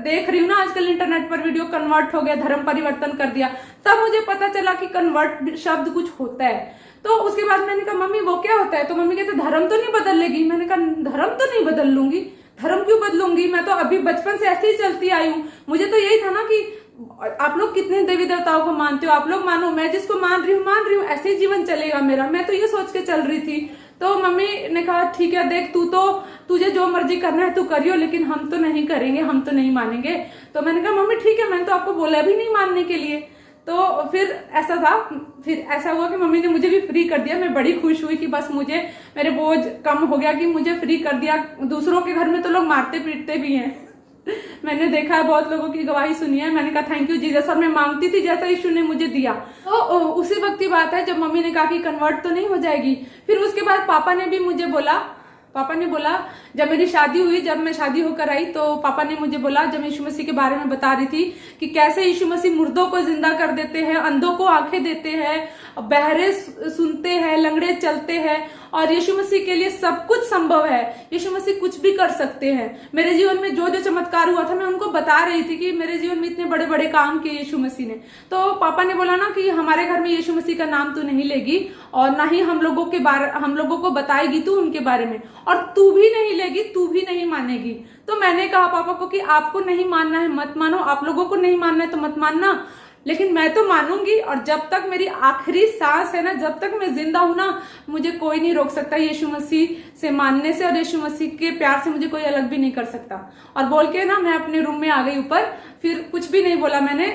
देख रही हूँ ना, आजकल इंटरनेट पर वीडियो कन्वर्ट हो गया, धर्म परिवर्तन कर दिया, तब मुझे पता चला कि कन्वर्ट शब्द कुछ होता है। तो उसके बाद मैंने कहा मम्मी वो क्या होता है? तो मम्मी कहते धर्म तो नहीं बदल लेगी? मैंने कहा धर्म तो नहीं बदल लूंगी, धर्म क्यों बदलूंगी, मैं तो अभी बचपन से ऐसे ही चलती आई हूँ। मुझे तो यही था ना कि आप लोग कितने देवी देवताओं को मानते हो, आप लोग मानो, मैं जिसको मान रही हूँ ऐसे ही जीवन चलेगा मेरा, मैं तो ये सोच के चल रही थी। तो मम्मी ने कहा ठीक है देख, तुझे जो मर्जी करना है तू करियो, लेकिन हम तो नहीं करेंगे, हम तो नहीं मानेंगे। तो मैंने कहा मम्मी ठीक है, मैंने तो आपको बोला भी नहीं मानने के लिए। तो फिर ऐसा था, फिर ऐसा हुआ कि मम्मी ने मुझे भी फ्री कर दिया। मैं बड़ी खुश हुई कि बस मुझे मेरे बोझ कम हो गया कि मुझे फ्री कर दिया। दूसरों के घर में तो लोग मारते पीटते भी हैं मैंने देखा है, बहुत लोगों की गवाही सुनी है। मैंने कहा थैंक यू जीसस, और मैं मांगती थी जैसा यीशु ने मुझे दिया। तो उसी वक्त की बात है जब मम्मी ने कहा कि कन्वर्ट तो नहीं हो जाएगी। फिर उसके बाद पापा ने भी मुझे बोला, पापा ने बोला जब मेरी शादी हुई, जब मैं शादी होकर आई, तो पापा ने मुझे बोला, जब यीशु मसीह के बारे में बता रही थी कि कैसे यीशु मसीह मुर्दों को जिंदा कर देते हैं, अंधों को आंखें देते हैं, बहरे सुनते हैं, लंगड़े चलते हैं, और यीशु मसीह के लिए सब कुछ संभव है। यीशु मसीह कुछ भी कर सकते हैं। मेरे जीवन में जो जो चमत्कार हुआ था मैं उनको बता रही थी कि मेरे जीवन में इतने बड़े बड़े काम किए यीशु मसीह ने। तो पापा ने बोला ना कि हमारे घर में यीशु मसीह का नाम तू नहीं लेगी, और ना ही हम लोगों को बताएगी तू उनके बारे में, और तू भी नहीं लेगी, तू भी नहीं मानेगी। तो मैंने कहा पापा को कि आपको नहीं मानना है मत मानो, आप लोगों को नहीं मानना है तो मत मानना, लेकिन मैं तो मानूंगी। और जब तक मेरी आखिरी सांस है ना, जब तक मैं जिंदा हूं ना, मुझे कोई नहीं रोक सकता यीशु मसीह से मानने से, और यीशु मसीह के प्यार से मुझे कोई अलग भी नहीं कर सकता। और बोल के ना मैं अपने रूम में आ गई ऊपर। फिर कुछ भी नहीं बोला मैंने,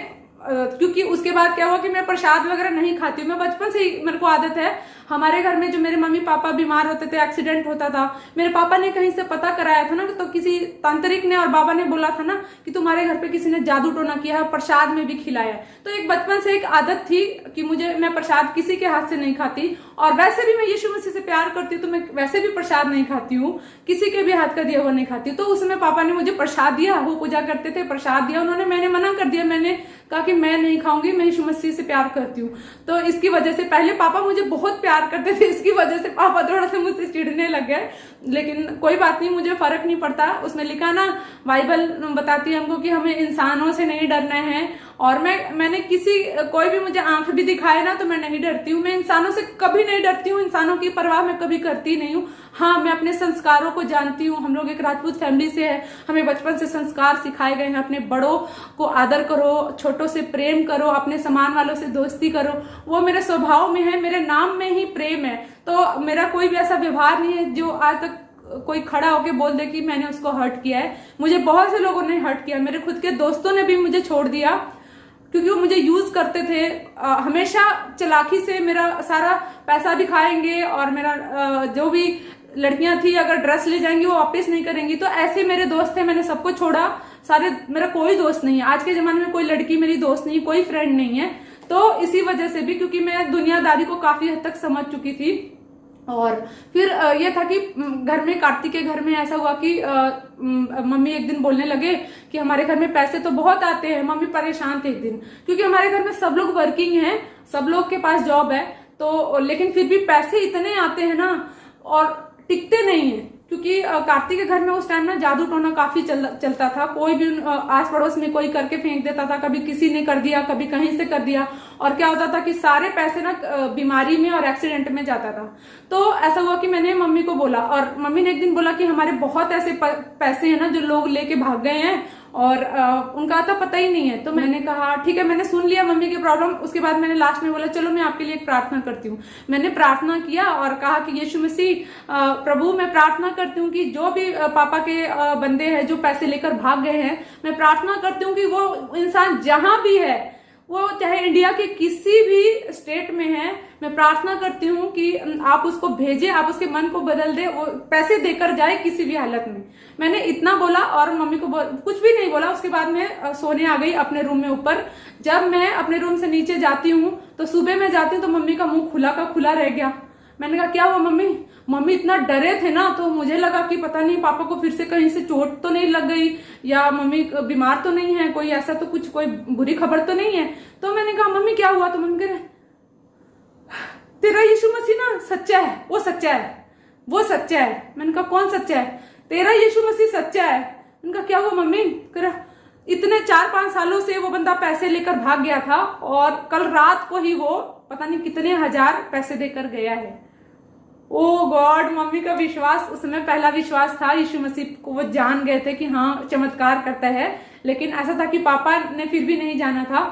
क्योंकि उसके बाद क्या हुआ कि मैं प्रसाद वगैरह नहीं खाती हूँ। मैं बचपन से ही, मेरे को आदत है, हमारे घर में जो मेरे मम्मी पापा बीमार होते थे, एक्सीडेंट होता था, मेरे पापा ने कहीं से पता कराया था ना, तो किसी तांत्रिक ने और बाबा ने बोला था ना कि तुम्हारे घर पे किसी ने जादू टोना किया है, प्रसाद में भी खिलाया है। तो एक बचपन से एक आदत थी कि मैं प्रसाद किसी के हाथ से नहीं खाती, और वैसे भी मैं यीशु मसीह से प्यार करती हूँ तो मैं वैसे भी प्रसाद नहीं खाती हूँ, किसी के भी हाथ का दिया हुआ नहीं खाती। तो उसमें पापा ने मुझे प्रसाद दिया, वो पूजा करते थे, प्रसाद दिया उन्होंने, मैंने मना कर दिया। मैंने कहा कि मैं नहीं खाऊंगी, मैं यीशु मसीह से प्यार करती हूँ। तो इसकी वजह से, पहले पापा मुझे बहुत प्यार करते थे, इसकी वजह से पापा थोड़ा सा मुझसे चिढ़ने लग गए, लेकिन कोई बात नहीं, मुझे फर्क नहीं पड़ता। उसमें लिखा ना, बाइबल बताती है हमको कि हमें इंसानों से नहीं डरना है, और मैंने कोई भी मुझे आंख भी दिखाए ना तो मैं नहीं डरती हूँ। मैं इंसानों से कभी नहीं डरती हूँ, इंसानों की परवाह मैं कभी करती नहीं हूँ। हाँ, मैं अपने संस्कारों को जानती हूँ। हम लोग एक राजपूत फैमिली से है, हमें बचपन से संस्कार सिखाए गए हैं, अपने बड़ों को आदर करो, छोटों से प्रेम करो, अपने समान वालों से दोस्ती करो। वो मेरे स्वभाव में है, मेरे नाम में ही प्रेम है। तो मेरा कोई भी ऐसा व्यवहार नहीं है जो आज तक कोई खड़ा होके बोल दे कि मैंने उसको हर्ट किया है। मुझे बहुत से लोगों ने हर्ट किया, मेरे खुद के दोस्तों ने भी मुझे छोड़ दिया, क्योंकि वो मुझे यूज करते थे हमेशा चालाकी से। मेरा सारा पैसा भी खाएंगे, और मेरा जो भी लड़कियां थी अगर ड्रेस ले जाएंगी वो वापस नहीं करेंगी। तो ऐसे मेरे दोस्त थे, मैंने सबको छोड़ा, मेरा कोई दोस्त नहीं है। आज के जमाने में कोई लड़की मेरी दोस्त नहीं, कोई फ्रेंड नहीं है। तो इसी वजह से भी, क्योंकि मैं दुनियादारी को काफी हद तक समझ चुकी थी। और फिर ये था कि घर में, कार्तिक के घर में ऐसा हुआ कि मम्मी एक दिन बोलने लगे कि हमारे घर में पैसे तो बहुत आते हैं। मम्मी परेशान थे एक दिन, क्योंकि हमारे घर में सब लोग वर्किंग हैं, सब लोग के पास जॉब है, तो लेकिन फिर भी पैसे इतने आते हैं ना, और टिकते नहीं है। क्योंकि कार्तिक के घर में उस टाइम ना जादू टोना काफी चलता था। कोई भी आस पड़ोस में कोई करके फेंक देता था, कभी किसी ने कर दिया, कभी कहीं से कर दिया, और क्या होता था कि सारे पैसे ना बीमारी में और एक्सीडेंट में जाता था। तो ऐसा हुआ कि मैंने मम्मी को बोला, और मम्मी ने एक दिन बोला कि हमारे बहुत ऐसे पैसे हैं ना जो लोग लेके भाग गए हैं, और उनका तो पता ही नहीं है। तो मैंने कहा ठीक है, मैंने सुन लिया मम्मी की प्रॉब्लम। उसके बाद मैंने लास्ट में बोला चलो मैं आपके लिए एक प्रार्थना करती हूँ। मैंने प्रार्थना किया और कहा कि यीशु मसीह प्रभु, मैं प्रार्थना करती हूँ कि जो भी पापा के बंदे हैं जो पैसे लेकर भाग गए हैं, मैं प्रार्थना करती हूँ कि वो इंसान जहां भी है, वो चाहे इंडिया के किसी भी स्टेट में है, मैं प्रार्थना करती हूँ कि आप उसको भेजें, आप उसके मन को बदल दे, वो पैसे देकर जाए किसी भी हालत में। मैंने इतना बोला और मम्मी को कुछ भी नहीं बोला। उसके बाद मैं सोने आ गई अपने रूम में ऊपर। जब मैं अपने रूम से नीचे जाती हूँ तो सुबह में जाती हूँ तो मम्मी का मुंह खुला का खुला रह गया। मैंने कहा क्या हुआ मम्मी? मम्मी इतना डरे थे ना, तो मुझे लगा कि पता नहीं पापा को फिर से कहीं से चोट तो नहीं लग गई, या मम्मी बीमार तो नहीं है, कोई ऐसा तो कुछ, कोई बुरी खबर तो नहीं है। तो मैंने कहा मम्मी क्या हुआ? तो मम्मी कह रहे तेरा यीशु मसीह ना सच्चा है, वो सच्चा है, वो सच्चा है। मैंने कहा कौन सच्चा है? तेरा यीशु मसीह सच्चा है। मैंने कहा क्या हुआ मम्मी? कह रहा इतने 4-5 सालों से वो बंदा पैसे लेकर भाग गया था, और कल रात को ही वो पता नहीं कितने हजार पैसे देकर गया है। ओ गॉड, मम्मी का विश्वास, उसमें पहला विश्वास था यीशु मसीह को, वो जान गए थे कि हाँ चमत्कार करता है। लेकिन ऐसा था कि पापा ने फिर भी नहीं जाना था।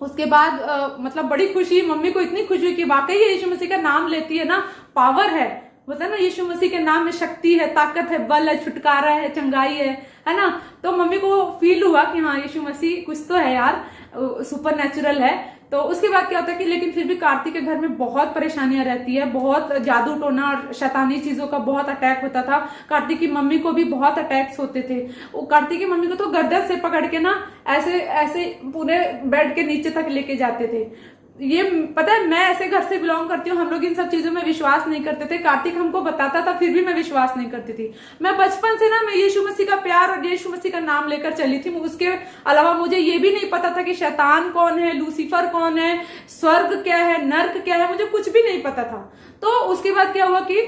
उसके बाद मतलब बड़ी खुशी, मम्मी को इतनी खुशी हुई कि वाकई यीशु मसीह का नाम लेती है ना, पावर है। बोलते हैं ना यीशु मसीह के नाम में शक्ति है, ताकत है, बल है, छुटकारा है, चंगाई है ना। तो मम्मी को फील हुआ कि हाँ यीशु मसीह कुछ तो है यार, सुपर नेचुरल है। तो उसके बाद क्या होता है कि लेकिन फिर भी कार्तिक के घर में बहुत परेशानियां रहती है, बहुत जादू टोना और शैतानी चीजों का बहुत अटैक होता था। कार्तिक की मम्मी को भी बहुत अटैक्स होते थे। वो कार्तिक की मम्मी को तो गर्दन से पकड़ के ना ऐसे ऐसे पूरे बेड के नीचे तक लेके जाते थे। ये पता है, मैं ऐसे घर से बिलोंग करती हूँ, हम लोग इन सब चीजों में विश्वास नहीं करते थे। कार्तिक हमको बताता था फिर भी मैं विश्वास नहीं करती थी। मैं बचपन से ना मैं यीशु मसीह का प्यार और यीशु मसीह का नाम लेकर चली थी। उसके अलावा मुझे ये भी नहीं पता था कि शैतान कौन है, लूसीफर कौन है, स्वर्ग क्या है, नर्क क्या है, मुझे कुछ भी नहीं पता था। तो उसके बाद क्या हुआ कि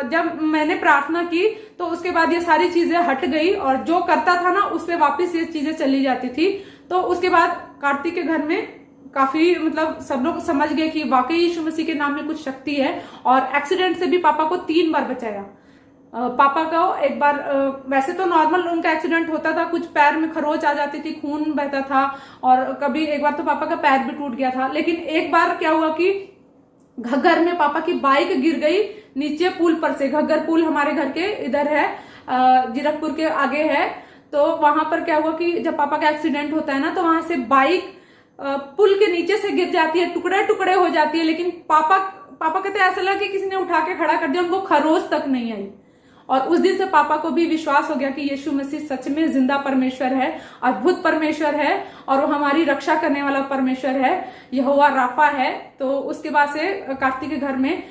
जब मैंने प्रार्थना की तो उसके बाद ये सारी चीजें हट गई और जो करता था ना उस पर वापिस ये चीजें चली जाती थी। तो उसके बाद कार्तिक के घर में काफी मतलब सब लोग समझ गए कि वाकई यीशु मसीह के नाम में कुछ शक्ति है। और एक्सीडेंट से भी पापा को 3 बार बचाया। पापा का एक बार वैसे तो नॉर्मल उनका एक्सीडेंट होता था, कुछ पैर में खरोच आ जाती थी, खून बहता था, और कभी एक बार तो पापा का पैर भी टूट गया था। लेकिन एक बार क्या हुआ कि घग्गर में पापा की बाइक गिर गई नीचे पुल पर से। घग्गर पुल हमारे घर के इधर है, जीरकपुर के आगे है। तो वहां पर क्या हुआ कि जब पापा का एक्सीडेंट होता है ना तो वहां से बाइक पुल के नीचे से गिर जाती है, टुकड़े टुकड़े हो जाती है। लेकिन पापा कहते ऐसा लगा कि किसी ने उठा के खड़ा कर दिया, उनको खरोच तक नहीं आई। और उस दिन से पापा को भी विश्वास हो गया कि यीशु मसीह सच में जिंदा परमेश्वर है, अद्भुत परमेश्वर है, और वो हमारी रक्षा करने वाला परमेश्वर है, यहोवा राफा है। तो उसके बाद से कार्तिक के घर में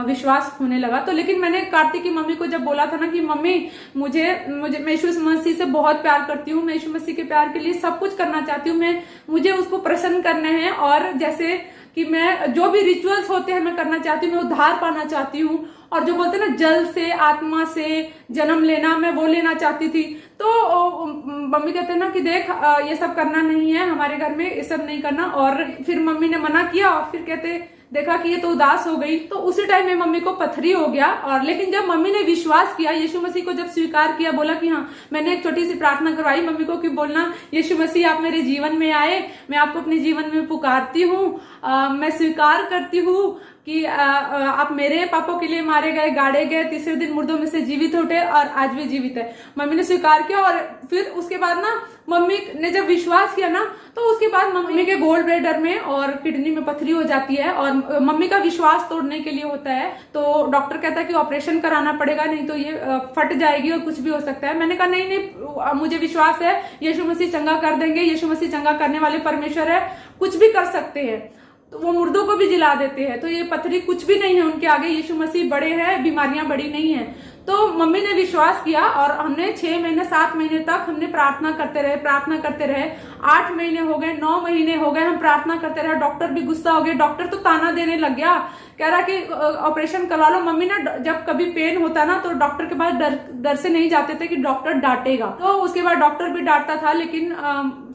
विश्वास होने लगा। तो लेकिन मैंने कार्तिक की मम्मी को जब बोला था ना कि मम्मी मैं यीशु मसीह से बहुत प्यार करती हूँ, मैं यीशु मसीह के प्यार के लिए सब कुछ करना चाहती हूँ, मुझे उसको प्रसन्न करना है, और जैसे कि मैं जो भी रिचुअल्स होते हैं मैं करना चाहती हूँ, मैं उद्धार पाना चाहती हूँ, और जो बोलते हैं ना जल से आत्मा से जन्म लेना, मैं वो लेना चाहती थी। तो मम्मी कहते हैं ना कि देख ये सब करना नहीं है, हमारे घर में ये सब नहीं करना। और फिर मम्मी ने मना किया, और फिर कहते देखा कि ये तो उदास हो गई। तो उसी टाइम में मम्मी को पथरी हो गया। और लेकिन जब मम्मी ने विश्वास किया, यीशु मसीह को जब स्वीकार किया, बोला कि हाँ, मैंने एक छोटी सी प्रार्थना करवाई मम्मी को कि बोलना यीशु मसीह आप मेरे जीवन में आए, मैं आपको अपने जीवन में पुकारती हूँ, मैं स्वीकार करती हूँ कि आप मेरे पापों के लिए मारे गए, गाड़े गए, तीसरे दिन मुर्दों में से जीवित उठे और आज भी जीवित है। मम्मी ने स्वीकार किया। और फिर उसके बाद ना मम्मी ने जब विश्वास किया ना तो उसके बाद मम्मी के गोल्ड ब्लैडर में और किडनी में पथरी हो जाती है, और मम्मी का विश्वास तोड़ने के लिए होता है। तो डॉक्टर कहता है कि ऑपरेशन कराना पड़ेगा, नहीं तो ये फट जाएगी और कुछ भी हो सकता है। मैंने कहा नहीं, मुझे विश्वास है यीशु मसीह चंगा कर देंगे, यीशु मसीह चंगा करने वाले परमेश्वर है, कुछ भी कर सकते हैं। तो वो मुर्दों को भी जिला देते हैं, तो ये पथरी कुछ भी नहीं है उनके आगे, यीशु मसीह बड़े हैं, बीमारियां बड़ी नहीं है। तो मम्मी ने विश्वास किया, और हमने 6 महीने 7 महीने तक हमने प्रार्थना करते रहे। 8 महीने हो गए, 9 महीने हो गए, हम प्रार्थना करते रहे। डॉक्टर भी गुस्सा हो गया, डॉक्टर तो ताना देने लग गया, कह रहा कि ऑपरेशन करवा लो। मम्मी ना जब कभी पेन होता ना तो डॉक्टर के पास डर से नहीं जाते थे कि डॉक्टर डांटेगा। तो उसके बाद डॉक्टर भी डांटता था, लेकिन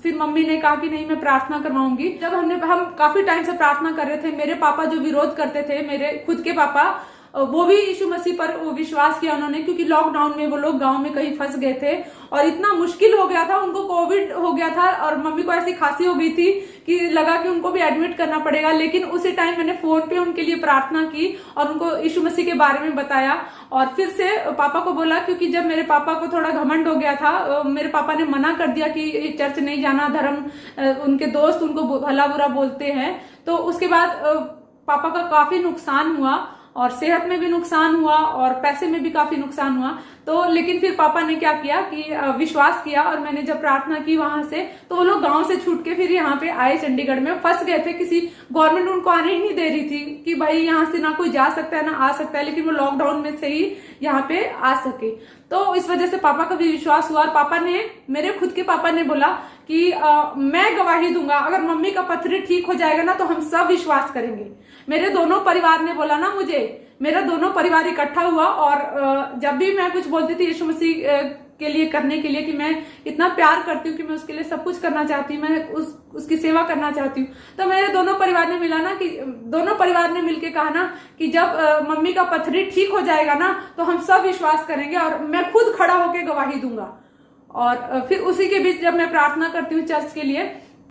फिर मम्मी ने कहा कि नहीं, मैं प्रार्थना करवाऊंगी। जब हम काफी टाइम से प्रार्थना कर रहे थे, मेरे पापा जो विरोध करते थे, मेरे खुद के पापा, वो भी यीशु मसीह पर विश्वास किया उन्होंने, क्योंकि लॉकडाउन में वो लोग गांव में कहीं फंस गए थे और इतना मुश्किल हो गया था, उनको कोविड हो गया था और मम्मी को ऐसी खांसी हो गई थी कि लगा कि उनको भी एडमिट करना पड़ेगा। लेकिन उसी टाइम मैंने फोन पे उनके लिए प्रार्थना की और उनको यीशु मसीह के बारे में बताया। और फिर से पापा को बोला, क्योंकि जब मेरे पापा को थोड़ा घमंड हो गया था, मेरे पापा ने मना कर दिया कि चर्च नहीं जाना, धर्म, उनके दोस्त उनको भला बुरा बोलते हैं। तो उसके बाद पापा का काफी नुकसान हुआ, और सेहत में भी नुकसान हुआ और पैसे में भी काफी नुकसान हुआ। तो लेकिन फिर पापा ने क्या किया कि विश्वास किया, और मैंने जब प्रार्थना की वहां से, तो वो लोग गांव से छूट के फिर यहाँ पे आए। चंडीगढ़ में फंस गए थे, किसी गवर्नमेंट उनको आने ही नहीं दे रही थी कि भाई यहाँ से ना कोई जा सकता है ना आ सकता है, लेकिन वो लॉकडाउन में से ही यहाँ पे आ सके। तो इस वजह से पापा का भी विश्वास हुआ। और पापा ने, मेरे खुद के पापा ने बोला कि मैं गवाही दूंगा, अगर मम्मी का पथरी ठीक हो जाएगा ना तो हम सब विश्वास करेंगे। मेरे दोनों परिवार ने बोला ना मुझे, मेरा दोनों परिवार इकट्ठा हुआ, और जब भी मैं कुछ बोलती थी यीशु मसीह के लिए करने के लिए, कि मैं इतना प्यार करती हूँ कि मैं उसके लिए सब कुछ करना चाहती हूँ, मैं उसकी सेवा करना चाहती हूँ, तो मेरे दोनों परिवार ने मिला ना कि दोनों परिवार ने मिलके कहा ना कि जब मम्मी का पथरी ठीक हो जाएगा ना तो हम सब विश्वास करेंगे, और मैं खुद खड़ा होकर गवाही दूंगा। और फिर उसी के बीच जब मैं प्रार्थना करती हूँ चर्च के लिए,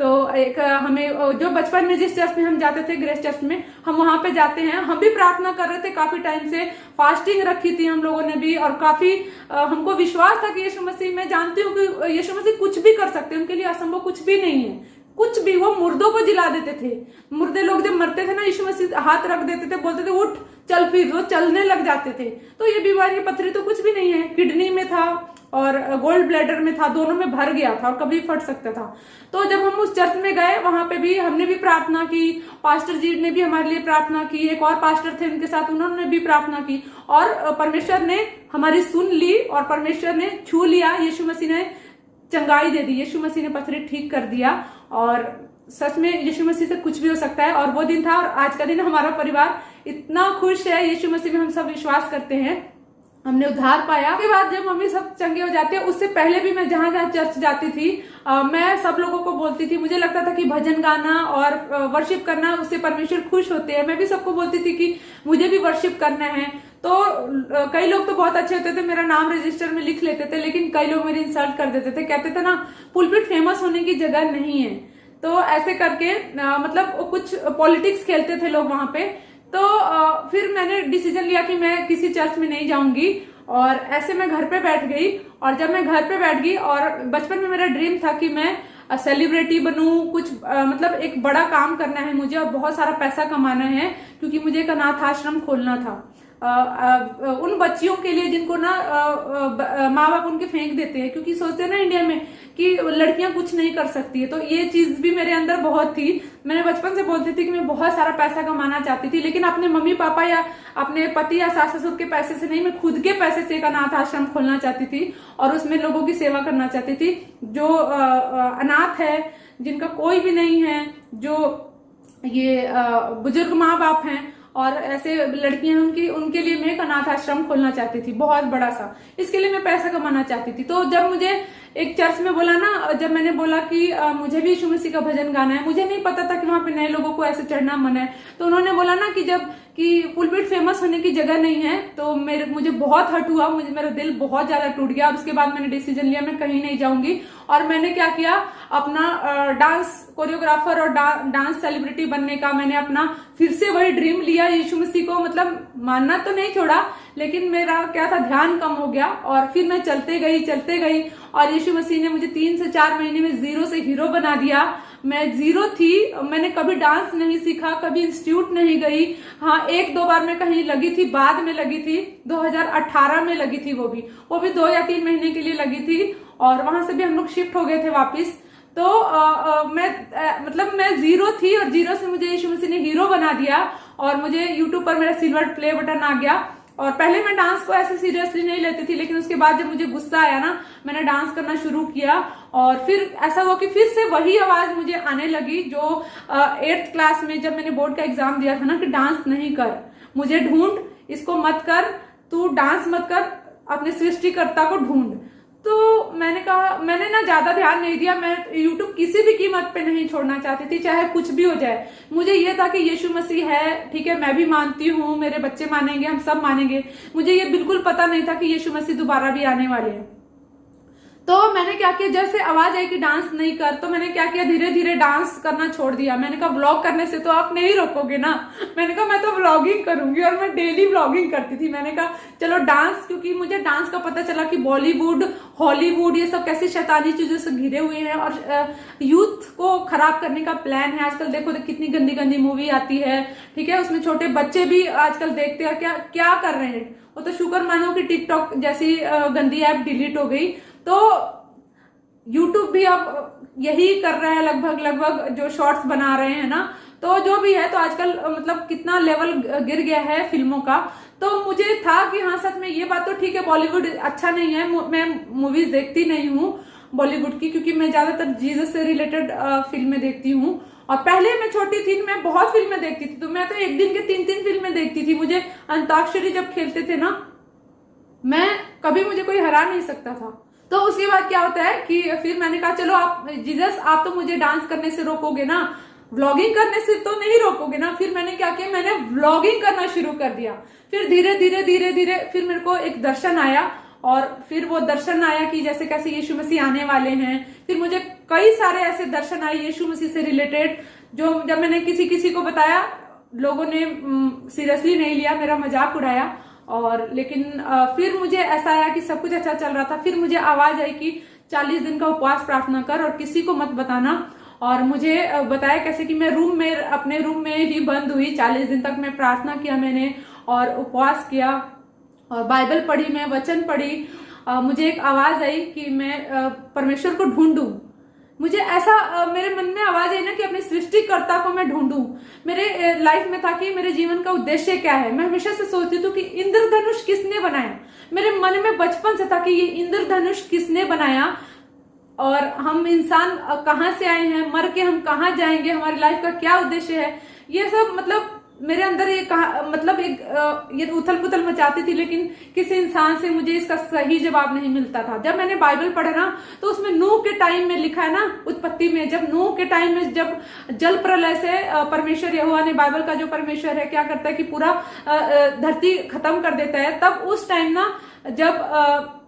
तो एक हमें जो बचपन में जिस चर्च में हम जाते थे, ग्रेस चर्च में, हम वहां पे जाते हैं। हम भी प्रार्थना कर रहे थे काफी टाइम से, फास्टिंग रखी थी हम लोगों ने भी, और काफी हमको विश्वास था कि यीशु मसीह, मैं जानती हूँ कि यीशु मसीह कुछ भी कर सकते हैं, उनके लिए असंभव कुछ भी नहीं है, कुछ भी। वो मुर्दों को जिला देते थे, मुर्दे लोग जब मरते थे ना, यीशु मसीह हाथ रख देते थे, बोलते थे उठ चल, फिर वो चलने लग जाते थे। तो ये बीमारी, पथरी तो कुछ भी नहीं है, किडनी में था और गोल्ड ब्लैडर में था, दोनों में भर गया था और कभी फट सकता था। तो जब हम उस चर्च में गए, वहां पे भी हमने भी प्रार्थना की, पास्टर जी ने भी हमारे लिए प्रार्थना की, एक और पास्टर थे उनके साथ, उन्होंने भी प्रार्थना की, और परमेश्वर ने हमारी सुन ली और परमेश्वर ने छू लिया, यीशु मसीह ने चंगाई दे दी, यीशु मसीह ने पथरी ठीक कर दिया। और सच में यीशु मसीह से कुछ भी हो सकता है। और वो दिन था, और आज का दिन हमारा परिवार इतना खुश है, यीशु मसीह में हम सब विश्वास करते हैं, हमने उद्धार पाया। उसके बाद जब मम्मी सब चंगे हो जाते हैं, उससे पहले भी मैं जहां जहां चर्च जाती थी, मैं सब लोगों को बोलती थी, मुझे लगता था कि भजन गाना और वर्शिप करना, उससे परमेश्वर खुश होते हैं। मैं भी सबको बोलती थी कि मुझे भी वर्शिप करना है। तो कई लोग तो बहुत अच्छे होते थे, मेरा नाम रजिस्टर में लिख लेते थे, लेकिन कई लोग मेरी इंसल्ट कर देते थे, कहते थे ना पुलपिट फेमस होने की जगह नहीं है। तो ऐसे करके मतलब कुछ पॉलिटिक्स खेलते थे लोग वहां पे। तो फिर मैंने डिसीजन लिया कि मैं किसी चर्च में नहीं जाऊंगी, और ऐसे मैं घर पे बैठ गई। और जब मैं घर पे बैठ गई, और बचपन में मेरा ड्रीम था कि मैं सेलिब्रिटी बनूं, कुछ मतलब एक बड़ा काम करना है मुझे और बहुत सारा पैसा कमाना है, क्योंकि मुझे एक अनाथ आश्रम खोलना था। उन बच्चियों के लिए जिनको ना माँ बाप उनके फेंक देते हैं, क्योंकि सोचते हैं ना इंडिया में कि लड़कियां कुछ नहीं कर सकती है। तो ये चीज भी मेरे अंदर बहुत थी। मैंने बचपन से बोलती थी कि मैं बहुत सारा पैसा कमाना चाहती थी, लेकिन अपने मम्मी पापा या अपने पति या सास ससुर के पैसे से नहीं, मैं खुद के पैसे से एक अनाथ आश्रम खोलना चाहती थी और उसमें लोगों की सेवा करना चाहती थी, जो अनाथ है, जिनका कोई भी नहीं है, जो ये बुजुर्ग माँ बाप हैं और ऐसे लड़कियां हैं, उनके लिए मैं एक अनाथ आश्रम खोलना चाहती थी, बहुत बड़ा सा। इसके लिए मैं पैसा कमाना चाहती थी। तो जब मुझे एक चर्च में बोला ना, जब मैंने बोला कि मुझे भी यीशु मसीह का भजन गाना है, मुझे नहीं पता था कि वहां पे नए लोगों को ऐसे चढ़ना मना है। तो उन्होंने बोला ना कि पुलपिट फेमस होने की जगह नहीं है, तो मुझे बहुत हर्ट हुआ, मेरा दिल बहुत ज्यादा टूट गया। और उसके बाद मैंने डिसीजन लिया मैं कहीं नहीं जाऊंगी। और मैंने क्या किया, अपना डांस कोरियोग्राफर और डांस सेलिब्रिटी बनने का मैंने अपना फिर से वही ड्रीम लिया। यीशु मसीह को मतलब मानना तो नहीं छोड़ा, लेकिन मेरा क्या था, ध्यान कम हो गया। और फिर मैं चलते गई और यीशु मसीह ने मुझे 3 से 4 महीने में जीरो से हीरो बना दिया। मैं जीरो थी, मैंने कभी डांस नहीं सीखा, कभी इंस्टीट्यूट नहीं गई। हाँ, 1-2 बार मैं कहीं लगी थी, बाद में लगी थी, 2018 में लगी थी, वो भी 2 या 3 महीने के लिए लगी थी। और वहां से भी हम लोग शिफ्ट हो गए थे वापिस। तो मैं जीरो थी और जीरो से मुझे यीशु मसीह ने हीरो बना दिया और मुझे यूट्यूब पर मेरा सिल्वर प्ले बटन आ गया। और पहले मैं डांस को ऐसे सीरियसली नहीं लेती थी, लेकिन उसके बाद जब मुझे गुस्सा आया ना, मैंने डांस करना शुरू किया। और फिर ऐसा हुआ कि फिर से वही आवाज मुझे आने लगी जो 8th क्लास में जब मैंने बोर्ड का एग्जाम दिया था ना, कि डांस नहीं कर, मुझे ढूंढ, इसको मत कर, तू डांस मत कर, अपने सृष्टिकर्ता को ढूंढ। तो मैंने कहा, मैंने ना ज्यादा ध्यान नहीं दिया। मैं यूट्यूब किसी भी कीमत पे नहीं छोड़ना चाहती थी, चाहे कुछ भी हो जाए। मुझे ये था कि यीशु मसीह है, ठीक है, मैं भी मानती हूँ, मेरे बच्चे मानेंगे, हम सब मानेंगे। मुझे ये बिल्कुल पता नहीं था कि यीशु मसीह दोबारा भी आने वाले हैं। तो मैंने क्या किया, जैसे आवाज आई कि डांस नहीं कर, तो मैंने क्या किया, धीरे धीरे डांस करना छोड़ दिया। मैंने कहा व्लॉग करने से तो आप नहीं रोकोगे ना। मैंने कहा मैं तो व्लॉगिंग करूंगी, और मैं डेली व्लॉगिंग करती थी। मैंने कहा चलो डांस, क्योंकि मुझे डांस का पता चला कि बॉलीवुड, हॉलीवुड, ये सब कैसी शैतानी चीजों से घिरे हुए हैं और यूथ को खराब करने का प्लान है। आजकल देखो कितनी गंदी गंदी मूवी आती है, ठीक है, उसमें छोटे बच्चे भी आजकल देखते हैं, क्या क्या कर रहे हैं। वो तो शुक्र मानो कि टिकटॉक जैसी गंदी ऐप डिलीट हो गई। तो YouTube भी अब यही कर रहा है लगभग, जो शॉर्ट्स बना रहे हैं ना। तो जो भी है, तो आजकल मतलब कितना लेवल गिर गया है फिल्मों का। तो मुझे था कि हाँ सच में ये बात तो ठीक है, बॉलीवुड अच्छा नहीं है। मैं मूवीज देखती नहीं हूँ बॉलीवुड की, क्योंकि मैं ज्यादातर जीसस से रिलेटेड फिल्में देखती हूँ। और पहले मैं छोटी थी, मैं बहुत फिल्में देखती थी। तो मैं तो एक दिन के 3-3 फिल्में देखती थी। मुझे अंताक्षरी जब खेलते थे ना, मैं कभी मुझे कोई हरा नहीं सकता था। तो उसके बाद क्या होता है कि फिर मैंने कहा चलो आप जीसस, आप तो मुझे डांस करने से रोकोगे ना, व्लॉगिंग करने से तो नहीं रोकोगे ना। फिर मैंने क्या किया, मैंने व्लॉगिंग करना शुरू कर दिया। फिर धीरे धीरे फिर मेरे को एक दर्शन आया, और फिर वो दर्शन आया कि जैसे कैसे यीशु मसीह आने वाले हैं। फिर मुझे कई सारे ऐसे दर्शन आए यीशु मसीह से रिलेटेड, जो जब मैंने किसी किसी को बताया, लोगों ने सीरियसली नहीं लिया, मेरा मजाक उड़ाया। और लेकिन फिर मुझे ऐसा आया कि सब कुछ अच्छा चल रहा था, फिर मुझे आवाज आई कि 40 दिन का उपवास प्रार्थना कर और किसी को मत बताना। और मुझे बताया कैसे कि मैं अपने रूम में ही बंद हुई। 40 दिन तक मैं प्रार्थना किया मैंने, और उपवास किया, और बाइबल पढ़ी, मैं वचन पढ़ी। मुझे एक आवाज आई कि मैं परमेश्वर को ढूंढूं। मुझे ऐसा मेरे मन में आवाज आई ना कि अपने सृष्टिकर्ता को मैं ढूंढूं। मेरे लाइफ में था कि मेरे जीवन का उद्देश्य क्या है। मैं हमेशा से सोचती थी कि इंद्रधनुष किसने बनाया। मेरे मन में बचपन से था कि ये इंद्रधनुष किसने बनाया, और हम इंसान कहाँ से आए हैं, मर के हम कहाँ जाएंगे, हमारी लाइफ का क्या उद्देश्य है। ये सब मतलब मेरे अंदर ये उथल पुथल मचाती थी, लेकिन किसी इंसान से मुझे इसका सही जवाब नहीं मिलता था। जब मैंने बाइबल पढ़ा ना, तो उसमें नूह के टाइम में लिखा है ना, उत्पत्ति में, जब नूह के टाइम में जब जल प्रलय से परमेश्वर यहोवा ने, बाइबल का जो परमेश्वर है, क्या करता है कि पूरा धरती खत्म कर देता है। तब उस टाइम ना, जब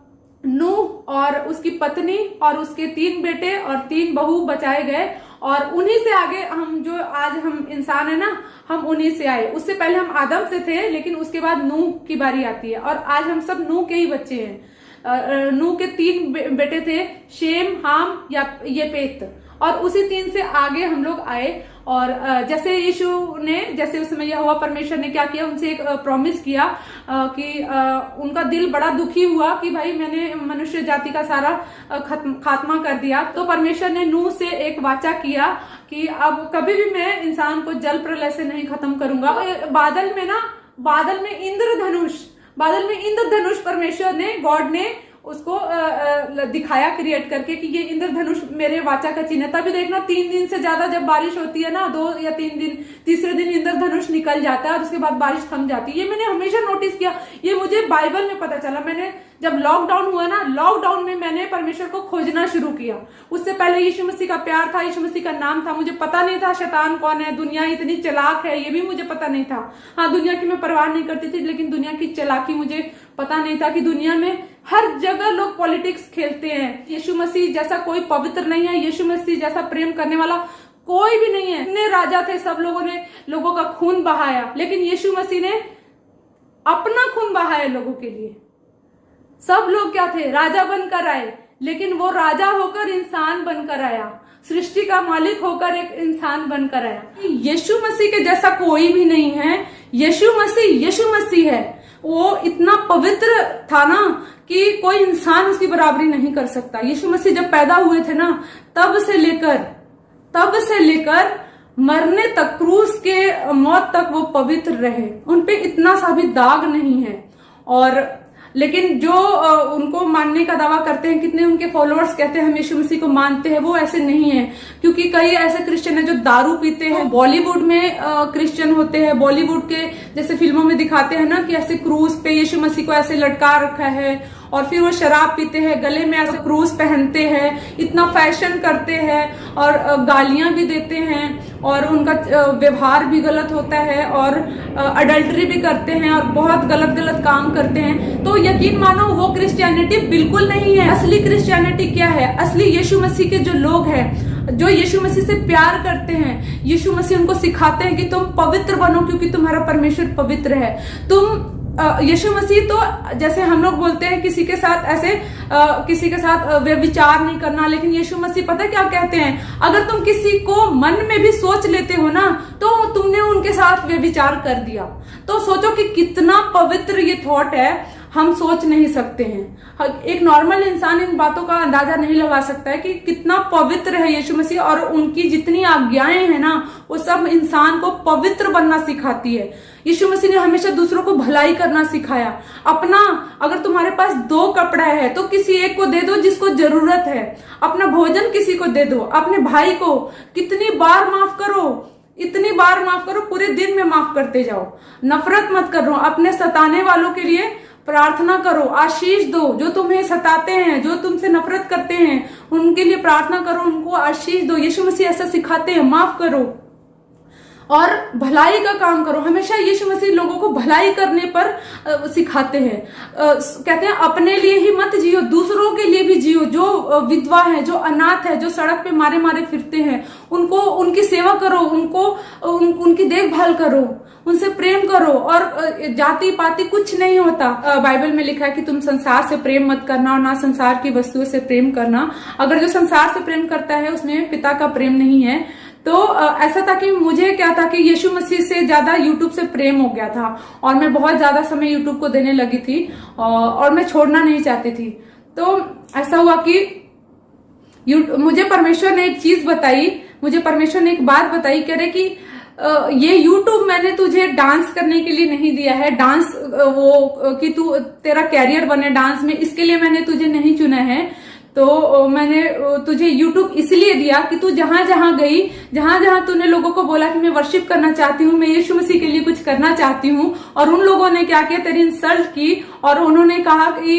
नूह और उसकी पत्नी और उसके 3 बेटे और 3 बहू बचाए गए, और उन्हीं से आगे हम जो आज हम इंसान है ना, हम उन्हीं से आए। उससे पहले हम आदम से थे, लेकिन उसके बाद नूह की बारी आती है, और आज हम सब नूह के ही बच्चे हैं। नूह के 3 बेटे थे, शेम, हाम या येपेत, और उसी 3 से आगे हम लोग आए। और जैसे यीशु ने, जैसे उस समय यहोवा परमेश्वर ने क्या किया, उनसे एक प्रॉमिस किया कि उनका दिल बड़ा दुखी हुआ कि भाई मैंने मनुष्य जाति का सारा खात्मा कर दिया। तो परमेश्वर ने नूह से एक वाचा किया कि अब कभी भी मैं इंसान को जल प्रलय से नहीं खत्म करूंगा। बादल में इंद्रधनुष परमेश्वर ने, गॉड ने उसको दिखाया क्रिएट करके कि ये इंद्रधनुष मेरे वाचा का चिन्ह है। तभी देखना 3 दिन से ज्यादा जब बारिश होती है ना, 2 या 3 दिन, तीसरे दिन इंद्रधनुष निकल जाता है और उसके बाद बारिश थम जाती है। ये मैंने हमेशा नोटिस किया, ये मुझे बाइबल में पता चला। मैंने जब लॉकडाउन हुआ ना, लॉकडाउन में मैंने परमेश्वर को खोजना शुरू किया। उससे पहले यीशु मसीह का प्यार था, यीशु मसीह का नाम था, मुझे पता नहीं था शैतान कौन है, दुनिया इतनी चालाक है, ये भी मुझे पता नहीं था। हाँ, दुनिया की मैं परवाह नहीं करती थी, लेकिन दुनिया की चालाकी मुझे पता नहीं था कि दुनिया में हर जगह लोग पॉलिटिक्स खेलते हैं। यीशु मसीह जैसा कोई पवित्र नहीं है, यीशु मसीह जैसा प्रेम करने वाला कोई भी नहीं है। इतने राजा थे, सब लोगों ने लोगों का खून बहाया, लेकिन यीशु मसीह ने अपना खून बहाया लोगों के लिए। सब लोग क्या थे, राजा बनकर आए, लेकिन वो राजा होकर इंसान बनकर आया, सृष्टि का मालिक होकर एक इंसान बनकर आया। यीशु मसीह के जैसा कोई भी नहीं है। यीशु मसीह है। वो इतना पवित्र था ना कि कोई इंसान उसकी बराबरी नहीं कर सकता। यीशु मसीह जब पैदा हुए थे ना, तब से लेकर मरने तक, क्रूस के मौत तक वो पवित्र रहे। उनपे इतना सा भी दाग नहीं है। और लेकिन जो उनको मानने का दावा करते हैं, कितने उनके फॉलोअर्स कहते हैं हम यीशु मसीह को मानते हैं, वो ऐसे नहीं है। क्योंकि कई ऐसे क्रिश्चियन हैं जो दारू पीते हैं, बॉलीवुड में क्रिश्चियन होते हैं, बॉलीवुड के जैसे फिल्मों में दिखाते हैं ना कि ऐसे क्रूस पे यीशु मसीह को ऐसे लटका रखा है, और फिर वो शराब पीते हैं, गले में ऐसे क्रूस पहनते हैं, इतना फैशन करते हैं, और गालियां भी देते हैं, और उनका व्यवहार भी गलत होता है, और अडल्टरी भी करते हैं, और बहुत गलत काम करते हैं। तो यकीन मानो वो क्रिश्चियनिटी बिल्कुल नहीं है। असली क्रिश्चियनिटी क्या है? असली यीशु मसीह के जो लोग हैं, जो यीशु मसीह से प्यार करते हैं, यीशु मसीह उनको सिखाते हैं कि तुम पवित्र बनो क्योंकि तुम्हारा परमेश्वर पवित्र है। यीशु मसीह तो जैसे हम लोग बोलते हैं किसी के साथ ऐसे किसी के साथ व्यभिचार नहीं करना, लेकिन यीशु मसीह पता है क्या कहते हैं? अगर तुम किसी को मन में भी सोच लेते हो ना, तो तुमने उनके साथ व्यभिचार कर दिया। तो सोचो कि कितना पवित्र ये थॉट है, हम सोच नहीं सकते हैं। एक नॉर्मल इंसान इन बातों का अंदाजा नहीं लगा सकता है कि कितना पवित्र है यीशु मसीह, और उनकी जितनी आज्ञाएं हैं ना, वो सब इंसान को पवित्र बनना सिखाती है। यीशु मसीह ने हमेशा दूसरों को भलाई करना सिखाया। अगर तुम्हारे पास 2 कपड़ा है तो किसी एक को दे दो जिसको जरूरत है। अपना भोजन किसी को दे दो। अपने भाई को कितनी बार माफ करो, इतनी बार माफ करो, पूरे दिन में माफ करते जाओ। नफरत मत करो। अपने सताने वालों के लिए प्रार्थना करो, आशीष दो। जो तुम्हें सताते हैं, जो तुमसे नफरत करते हैं, उनके लिए प्रार्थना करो, उनको आशीष दो। यीशु मसीह ऐसा सिखाते हैं, माफ करो। और भलाई का काम करो। हमेशा यीशु मसीह लोगों को भलाई करने पर सिखाते हैं। कहते हैं अपने लिए ही मत जियो, दूसरों के लिए भी जियो। जो विधवा है, जो अनाथ है, जो सड़क पे मारे मारे फिरते हैं, उनको उनकी सेवा करो, उनकी देखभाल करो, उनसे प्रेम करो। और जाति पाति कुछ नहीं होता। बाइबल में लिखा है कि तुम संसार से प्रेम मत करना और ना संसार की वस्तुओं से प्रेम करना। अगर जो संसार से प्रेम करता है उसमें पिता का प्रेम नहीं है। तो ऐसा था कि मुझे क्या था कि यीशु मसीह से ज्यादा यूट्यूब से प्रेम हो गया था और मैं बहुत ज्यादा समय यूट्यूब को देने लगी थी और मैं छोड़ना नहीं चाहती थी। तो ऐसा हुआ कि मुझे परमेश्वर ने एक चीज बताई, मुझे परमेश्वर ने एक बात बताई, कह रहे कि ये यूट्यूब मैंने तुझे डांस करने के लिए नहीं दिया है, डांस वो कि तू तेरा कैरियर बने डांस में, इसके लिए मैंने तुझे नहीं चुना है। तो मैंने तुझे यूट्यूब इसलिए दिया कि तू जहां जहां गई, जहां जहां तूने लोगों को बोला कि मैं वर्शिप करना चाहती हूँ, मैं यीशु मसीह के लिए कुछ करना चाहती हूँ, और उन लोगों ने क्या किया, तेरी इंसल्ट की और उन्होंने कहा कि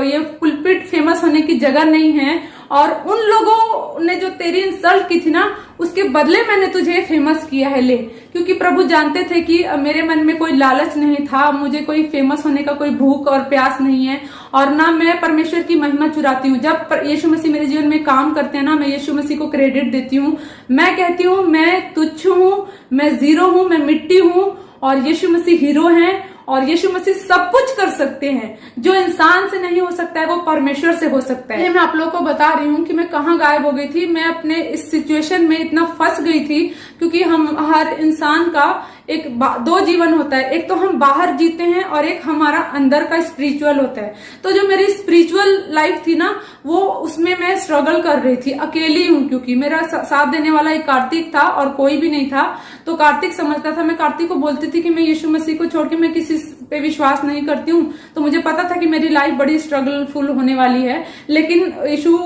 ये पुलपिट फेमस होने की जगह नहीं है। और उन लोगों ने जो तेरी इंसल्ट की थी ना, उसके बदले मैंने तुझे फेमस किया है ले। क्योंकि प्रभु जानते थे कि मेरे मन में कोई लालच नहीं था, मुझे कोई फेमस होने का कोई भूख और प्यास नहीं है, और ना मैं परमेश्वर की महिमा चुराती हूँ। जब यीशु मसीह मेरे जीवन में काम करते हैं ना, मैं यीशु मसीह को क्रेडिट देती हूँ। मैं कहती हूँ मैं तुच्छ हूँ, मैं जीरो हूँ, मैं मिट्टी हूँ, और यीशु मसीह हीरो हैं, और यीशु मसीह सब कुछ कर सकते हैं। जो इंसान से नहीं हो सकता है वो परमेश्वर से हो सकता है। मैं आप लोगों को बता रही हूँ कि मैं कहाँ गायब हो गई थी। मैं अपने इस सिचुएशन में इतना फंस गई थी, क्योंकि हम हर इंसान का दो जीवन होता है, एक तो हम बाहर जीते हैं और एक हमारा अंदर का स्पिरिचुअल होता है। तो जो मेरी स्पिरिचुअल लाइफ थी ना, वो उसमें मैं स्ट्रगल कर रही थी, अकेली हूँ, क्योंकि मेरा साथ देने वाला एक कार्तिक था और कोई भी नहीं था। तो कार्तिक समझता था, मैं कार्तिक को बोलती थी कि मैं यीशु मसीह को छोड़ के मैं किसी पे विश्वास नहीं करती हूँ। तो मुझे पता था कि मेरी लाइफ बड़ी स्ट्रगलफुल होने वाली है, लेकिन यीशु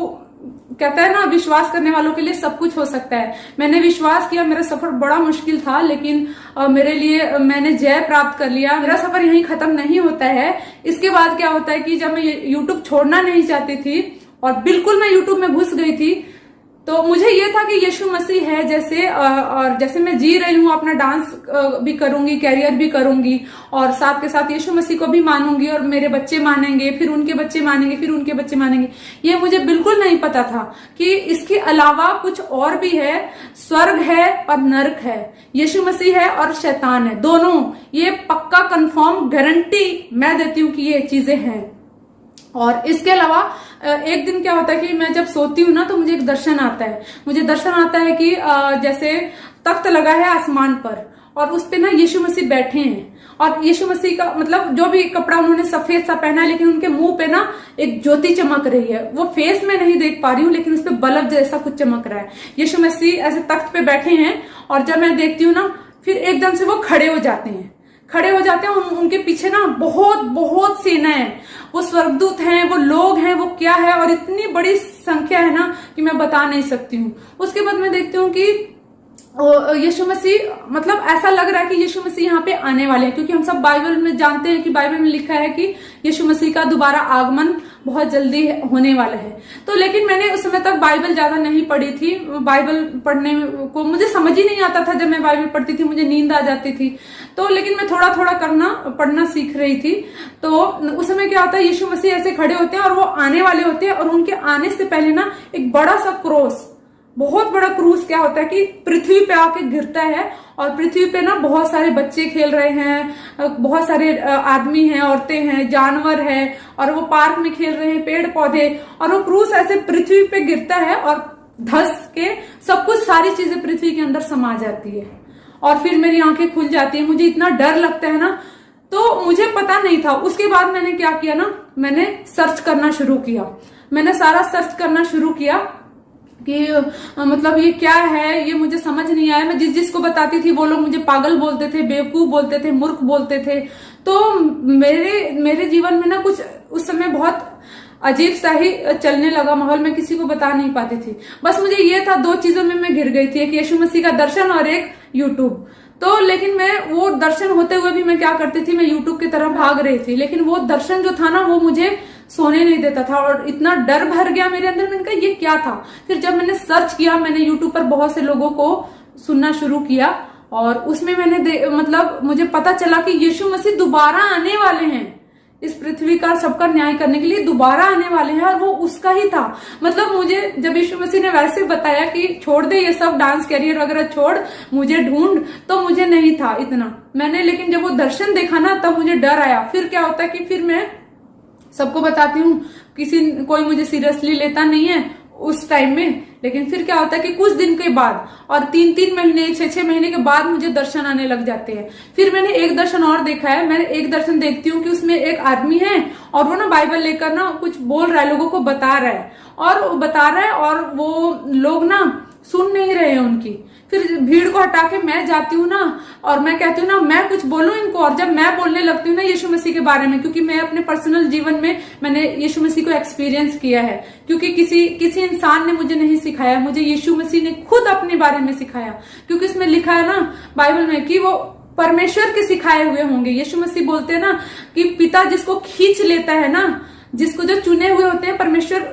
कहता है ना, विश्वास करने वालों के लिए सब कुछ हो सकता है। मैंने विश्वास किया, मेरा सफर बड़ा मुश्किल था, लेकिन मेरे लिए मैंने जय प्राप्त कर लिया। मेरा सफर यहीं खत्म नहीं होता है। इसके बाद क्या होता है कि जब मैं यूट्यूब छोड़ना नहीं चाहती थी और बिल्कुल मैं यूट्यूब में घुस गई थी, तो मुझे ये था कि यीशु मसीह है जैसे, और जैसे मैं जी रही हूँ, अपना डांस भी करूंगी, कैरियर भी करूंगी, और साथ के साथ यीशु मसीह को भी मानूंगी, और मेरे बच्चे मानेंगे, फिर उनके बच्चे मानेंगे, फिर उनके बच्चे मानेंगे। ये मुझे बिल्कुल नहीं पता था कि इसके अलावा कुछ और भी है। स्वर्ग है और नरक है, यीशु मसीह है और शैतान है, दोनों। ये पक्का कंफर्म गारंटी मैं देती हूँ कि ये चीजें हैं। और इसके अलावा एक दिन क्या होता है कि मैं जब सोती हूँ ना, तो मुझे एक दर्शन आता है। मुझे दर्शन आता है कि जैसे तख्त लगा है आसमान पर, और उस पे ना यीशु मसीह बैठे हैं, और यीशु मसीह का मतलब जो भी कपड़ा उन्होंने सफेद सा पहना है, लेकिन उनके मुंह पे ना एक ज्योति चमक रही है। वो फेस में नहीं देख पा रही हूँ, लेकिन उस पे बल्ब जैसा कुछ चमक रहा है। यीशु मसीह ऐसे तख्त पे बैठे हैं, और जब मैं देखती हूँ ना, फिर एकदम से वो खड़े हो जाते हैं। उनके पीछे ना बहुत सेना है, वो स्वर्गदूत हैं, वो लोग हैं, वो क्या है, और इतनी बड़ी संख्या है ना कि मैं बता नहीं सकती हूँ। उसके बाद मैं देखती हूँ कि यीशु मसीह, मतलब ऐसा लग रहा है कि यीशु मसीह यहाँ पे आने वाले हैं, क्योंकि हम सब बाइबल में जानते हैं कि बाइबल में लिखा है कि यीशु मसीह का दोबारा आगमन बहुत जल्दी होने वाला है। तो लेकिन मैंने उस समय तक बाइबल ज्यादा नहीं पढ़ी थी। बाइबल पढ़ने को मुझे समझ ही नहीं आता था। जब मैं बाइबल पढ़ती थी मुझे नींद आ जाती थी। तो लेकिन मैं थोड़ा थोड़ा पढ़ना सीख रही थी। तो उस समय क्या होता है, यीशु मसीह ऐसे खड़े होते हैं और वो आने वाले होते हैं, और उनके आने से पहले ना एक बड़ा सा क्रॉस, बहुत बड़ा क्रूस क्या होता है कि पृथ्वी पे आके गिरता है, और पृथ्वी पे ना बहुत सारे बच्चे खेल रहे हैं, बहुत सारे आदमी हैं, औरतें हैं, जानवर हैं, और वो पार्क में खेल रहे हैं, पेड़ पौधे, और वो क्रूस ऐसे पृथ्वी पे गिरता है और धस के सब कुछ, सारी चीजें पृथ्वी के अंदर समा जाती है, और फिर मेरी आंखें खुल जाती है। मुझे इतना डर लगता है ना, तो मुझे पता नहीं था। उसके बाद मैंने क्या किया ना, मैंने सर्च करना शुरू किया। मैंने सारा सर्च करना शुरू किया कि मतलब ये क्या है, ये मुझे समझ नहीं आया। मैं जिसको बताती थी वो लोग मुझे पागल बोलते थे, बेवकूफ बोलते थे, मूर्ख बोलते थे। तो मेरे जीवन में ना कुछ उस समय बहुत अजीब सा ही चलने लगा माहौल। मैं किसी को बता नहीं पाती थी। बस मुझे ये था, दो चीजों में मैं घिर गई थी, एक यीशु मसीह का दर्शन और एक यूट्यूब। तो लेकिन मैं वो दर्शन होते हुए भी मैं क्या करती थी, मैं यूट्यूब की तरफ भाग रही थी। लेकिन वो दर्शन जो था ना, वो मुझे सोने नहीं देता था, और इतना डर भर गया मेरे अंदर। मैंने कहा ये क्या था। फिर जब मैंने सर्च किया, मैंने यूट्यूब पर बहुत से लोगों को सुनना शुरू किया, और उसमें मैंने मतलब मुझे पता चला कि यीशु मसीह दोबारा आने वाले हैं, इस पृथ्वी का सबका न्याय करने के लिए दोबारा आने वाले हैं, और वो उसका ही था। मतलब मुझे जब यीशु मसीह ने वैसे बताया कि छोड़ दे ये सब डांस कैरियर वगैरह छोड़, मुझे ढूंढ, तो मुझे नहीं था इतना मैंने, लेकिन जब वो दर्शन देखा ना तब मुझे डर आया। फिर क्या होता है कि फिर मैं सबको बताती हूँ, कोई मुझे सीरियसली लेता नहीं है उस टाइम में, लेकिन फिर क्या होता है कि कुछ दिन के बाद और 3-3 महीने 6-6 महीने के बाद मुझे दर्शन आने लग जाते हैं। फिर मैंने एक दर्शन और देखा है। मैंने एक दर्शन देखती हूँ कि उसमें एक आदमी है और वो ना बाइबल लेकर ना कुछ बोल रहा है, लोगों को बता रहा है, और वो लोग ना सुन नहीं रहे हैं उनकी। फिर भीड़ को हटा के मैं जाती हूँ ना, और मैं कहती हूँ ना मैं कुछ बोलूं इनको, और जब मैं बोलने लगती हूँ ना यीशु मसीह के बारे में, क्योंकि मैं अपने पर्सनल जीवन में मैंने यीशु मसीह को एक्सपीरियंस किया है, क्योंकि किसी इंसान ने मुझे नहीं सिखाया, मुझे यीशु मसीह ने खुद अपने बारे में सिखाया। क्योंकि इसमें लिखा है ना बाइबल में कि वो परमेश्वर के सिखाए हुए होंगे। यीशु मसीह बोलते हैं ना कि पिता जिसको खींच लेता है ना, जिसको जो चुने हुए होते हैं परमेश्वर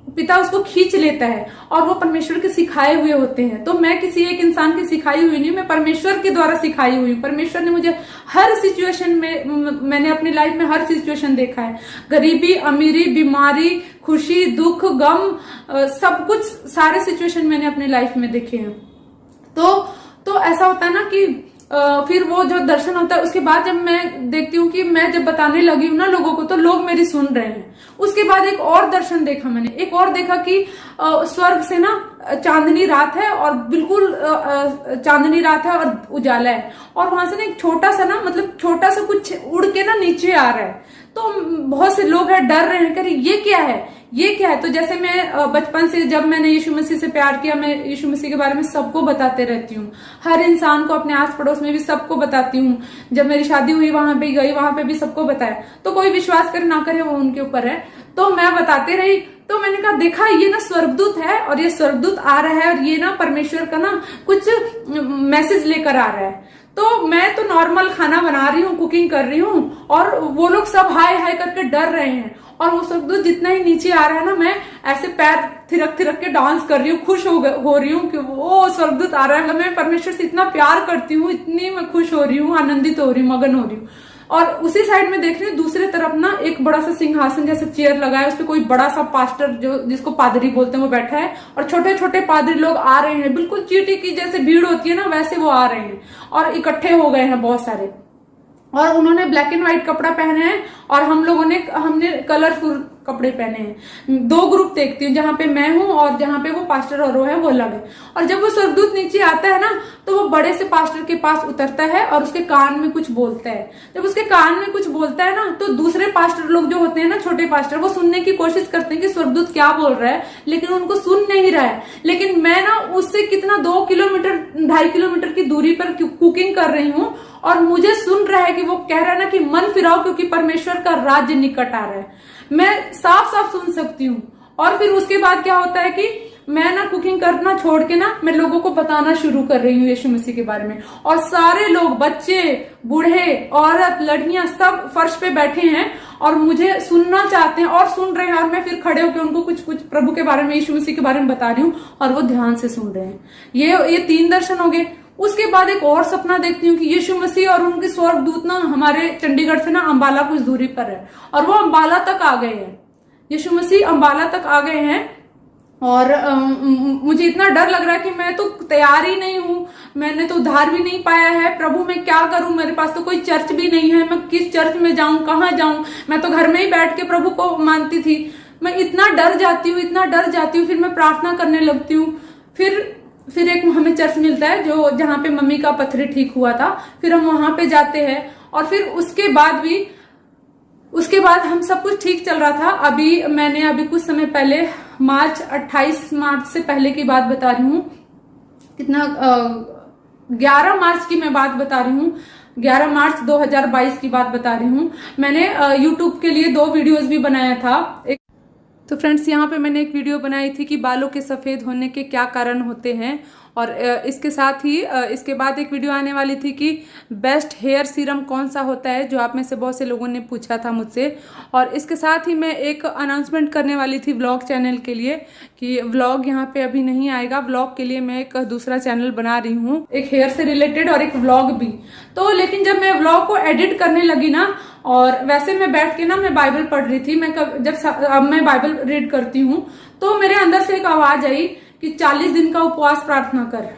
पिता उसको खींच लेता है, और वो परमेश्वर के सिखाए हुए होते हैं। तो मैं किसी एक इंसान की सिखाई हुई नहीं, मैं परमेश्वर के द्वारा सिखाई हुई हूँ। परमेश्वर ने मुझे हर सिचुएशन में, मैंने अपनी लाइफ में हर सिचुएशन देखा है, गरीबी, अमीरी, बीमारी, खुशी, दुख, गम, सब कुछ, सारे सिचुएशन मैंने अपनी लाइफ में देखे हैं। तो ऐसा होता है ना कि फिर वो जो दर्शन होता है, उसके बाद जब मैं देखती हूँ कि मैं जब बताने लगी हूँ ना लोगों को, तो लोग मेरी सुन रहे हैं। उसके बाद एक और दर्शन देखा मैंने, एक और देखा कि स्वर्ग से ना चांदनी रात है, और बिल्कुल चांदनी रात है और उजाला है, और वहां से ना एक छोटा सा ना, मतलब छोटा सा कुछ उड़ के ना नीचे आ रहा है। तो बहुत से लोग हैं, डर रहे हैं, कह रहे ये क्या है, ये क्या है। तो जैसे मैं बचपन से जब मैंने यीशु मसीह से प्यार किया, मैं यीशु मसीह के बारे में सबको बताते रहती हूँ, हर इंसान को, अपने आस पड़ोस में भी सबको बताती हूँ। जब मेरी शादी हुई वहां पे गई, वहां पे भी सबको बताया। तो कोई विश्वास करे ना करे वो उनके ऊपर है, तो मैं बताते रही। तो मैंने कहा देखा ये ना स्वर्गदूत है, और ये स्वर्गदूत आ रहा है, और ये ना परमेश्वर का ना कुछ मैसेज लेकर आ रहा है। तो मैं तो नॉर्मल खाना बना रही हूँ, कुकिंग कर रही हूँ, और वो लोग सब हाय हाय करके डर रहे हैं, और वो स्वर्गदूत जितना ही नीचे आ रहा है ना, मैं ऐसे पैर थिरक थिरक के डांस कर रही हूँ, खुश हो रही हूँ कि वो स्वर्गदूत आ रहा है। मैं परमेश्वर से इतना प्यार करती हूँ, इतनी मैं खुश हो रही हूँ, आनंदित हो रही हूँ, मगन हो रही हूँ। और उसी साइड में देख रही हूँ, दूसरे तरफ ना एक बड़ा सा सिंहासन जैसा चेयर लगा है, उस पर कोई बड़ा सा पास्टर, जो जिसको पादरी बोलते हैं, वो बैठा है, और छोटे छोटे पादरी लोग आ रहे हैं, बिल्कुल चींटी की जैसे भीड़ होती है ना वैसे वो आ रहे हैं, और इकट्ठे हो गए हैं बहुत सारे, और उन्होंने ब्लैक एंड व्हाइट कपड़ा पहने हैं, और हमने कलरफुल कपड़े पहने हैं। 2 ग्रुप देखती हूँ, जहां पे मैं हूँ और जहां पे वो पास्टर और वो है, वो अलग है। और जब वो स्वर्गदूत नीचे आता है ना, तो वो बड़े से पास्टर के पास उतरता है और उसके कान में कुछ बोलता है। जब उसके कान में कुछ बोलता है ना, तो दूसरे पास्टर लोग जो होते हैं ना, छोटे पास्टर, वो सुनने की कोशिश करते हैं कि स्वर्गदूत क्या बोल रहा है, लेकिन उनको सुन नहीं रहा है। लेकिन मैं ना उससे कितना 2 किलोमीटर 2.5 किलोमीटर की दूरी पर कुकिंग कर रही हूँ, और मुझे सुन रहा है कि वो कह रहा है ना कि मन फिराओ क्योंकि परमेश्वर का राज्य निकट आ रहा है। मैं साफ साफ सुन सकती हूँ। और फिर उसके बाद क्या होता है कि मैं ना कुकिंग करना छोड़ के ना मैं लोगों को बताना शुरू कर रही हूँ यीशु मसीह के बारे में, और सारे लोग, बच्चे, बूढ़े, औरत, लड़कियां, सब फर्श पे बैठे हैं और मुझे सुनना चाहते हैं और सुन रहे हैं। और मैं फिर खड़े होकर उनको कुछ कुछ प्रभु के बारे में, यीशु मसीह के बारे में बता रही हूँ, और वो ध्यान से सुन रहे हैं। ये 3 दर्शन हो गए। उसके बाद एक और सपना देखती हूँ कि यीशु मसीह और उनके स्वर्गदूत ना हमारे चंडीगढ़ से ना अंबाला कुछ दूरी पर है, और वो अंबाला तक आ गए हैं। यीशु मसीह अंबाला तक आ गए हैं, और मुझे इतना डर लग रहा है कि मैं तो तैयार ही नहीं हूँ, मैंने तो उद्धार भी नहीं पाया है। प्रभु मैं क्या करूं, मेरे पास तो कोई चर्च भी नहीं है, मैं किस चर्च में जाऊं, कहाँ जाऊं। मैं तो घर में ही बैठ के प्रभु को मानती थी। मैं इतना डर जाती हूँ, इतना डर जाती हूँ। फिर मैं प्रार्थना करने लगती हूँ। फिर एक हमें चर्च मिलता है जो जहाँ पे मम्मी का पथरी ठीक हुआ था, फिर हम वहां पे जाते हैं। और फिर उसके बाद हम सब कुछ ठीक चल रहा था। मैंने अभी कुछ समय पहले 28 मार्च से पहले की बात बता रही हूँ, 11 मार्च की मैं बात बता रही हूँ, 11 मार्च 2022 की बात बता रही हूँ। मैंने YouTube के लिए 2 वीडियोस भी बनाया था। तो फ्रेंड्स, यहाँ पे मैंने एक वीडियो बनाई थी कि बालों के सफेद होने के क्या कारण होते हैं, और इसके साथ ही इसके बाद एक वीडियो आने वाली थी कि बेस्ट हेयर सीरम कौन सा होता है, जो आप में से बहुत से लोगों ने पूछा था मुझसे। और इसके साथ ही मैं एक अनाउंसमेंट करने वाली थी व्लॉग चैनल के लिए कि व्लॉग यहाँ पे अभी नहीं आएगा, व्लॉग के लिए मैं एक दूसरा चैनल बना रही हूँ, एक हेयर से रिलेटेड और एक व्लॉग भी। तो लेकिन जब मैं व्लॉग को एडिट करने लगी ना, और वैसे मैं बैठ के ना मैं बाइबल पढ़ रही थी, अब मैं बाइबल रीड करती हूँ, तो मेरे अंदर से एक आवाज आई कि 40 दिन का उपवास प्रार्थना कर।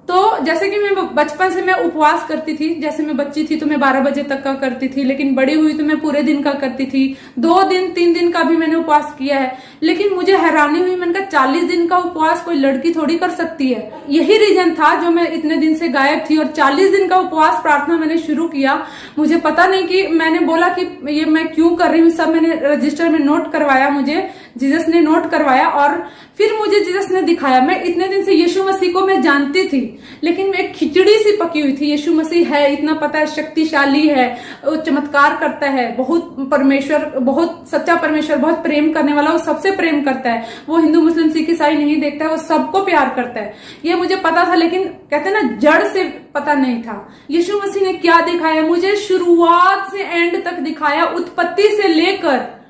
तो जैसे कि मैं बचपन से मैं उपवास करती थी, जैसे मैं बच्ची थी तो मैं 12 बजे तक का करती थी, लेकिन बड़ी हुई तो मैं पूरे दिन का करती थी, 2 दिन 3 दिन का भी मैंने उपवास किया है। लेकिन मुझे हैरानी हुई, मैंने कहा 40 दिन का उपवास कोई लड़की थोड़ी कर सकती है। यही रीजन था जो मैं इतने दिन से गायब थी, और 40 दिन का उपवास प्रार्थना मैंने शुरू किया। मुझे पता नहीं कि मैंने बोला कि ये मैं क्यों कर रही हूँ, सब मैंने रजिस्टर में नोट करवाया, मुझे जीसस ने नोट करवाया, और फिर मुझे जीसस ने दिखाया। मैं इतने दिन से यीशु मसीह को मैं जानती थी, लेकिन मैं एक खिचड़ी सी पकी हुई थी। यीशु मसीह है, इतना पता है, शक्तिशाली है, वो चमत्कार करता है, बहुत परमेश्वर, बहुत सच्चा परमेश्वर, बहुत प्रेम करने वाला, वो सबसे प्रेम करता है, वो हिंदू मुस्लिम सिख ईसाई नहीं देखता है, वो सबको प्यार करता है, ये मुझे पता था। लेकिन कहते हैं ना, जड़ से पता नहीं था। यीशु मसीह ने क्या दिखाया मुझे, शुरुआत से एंड तक दिखाया, उत्पत्ति से लेकर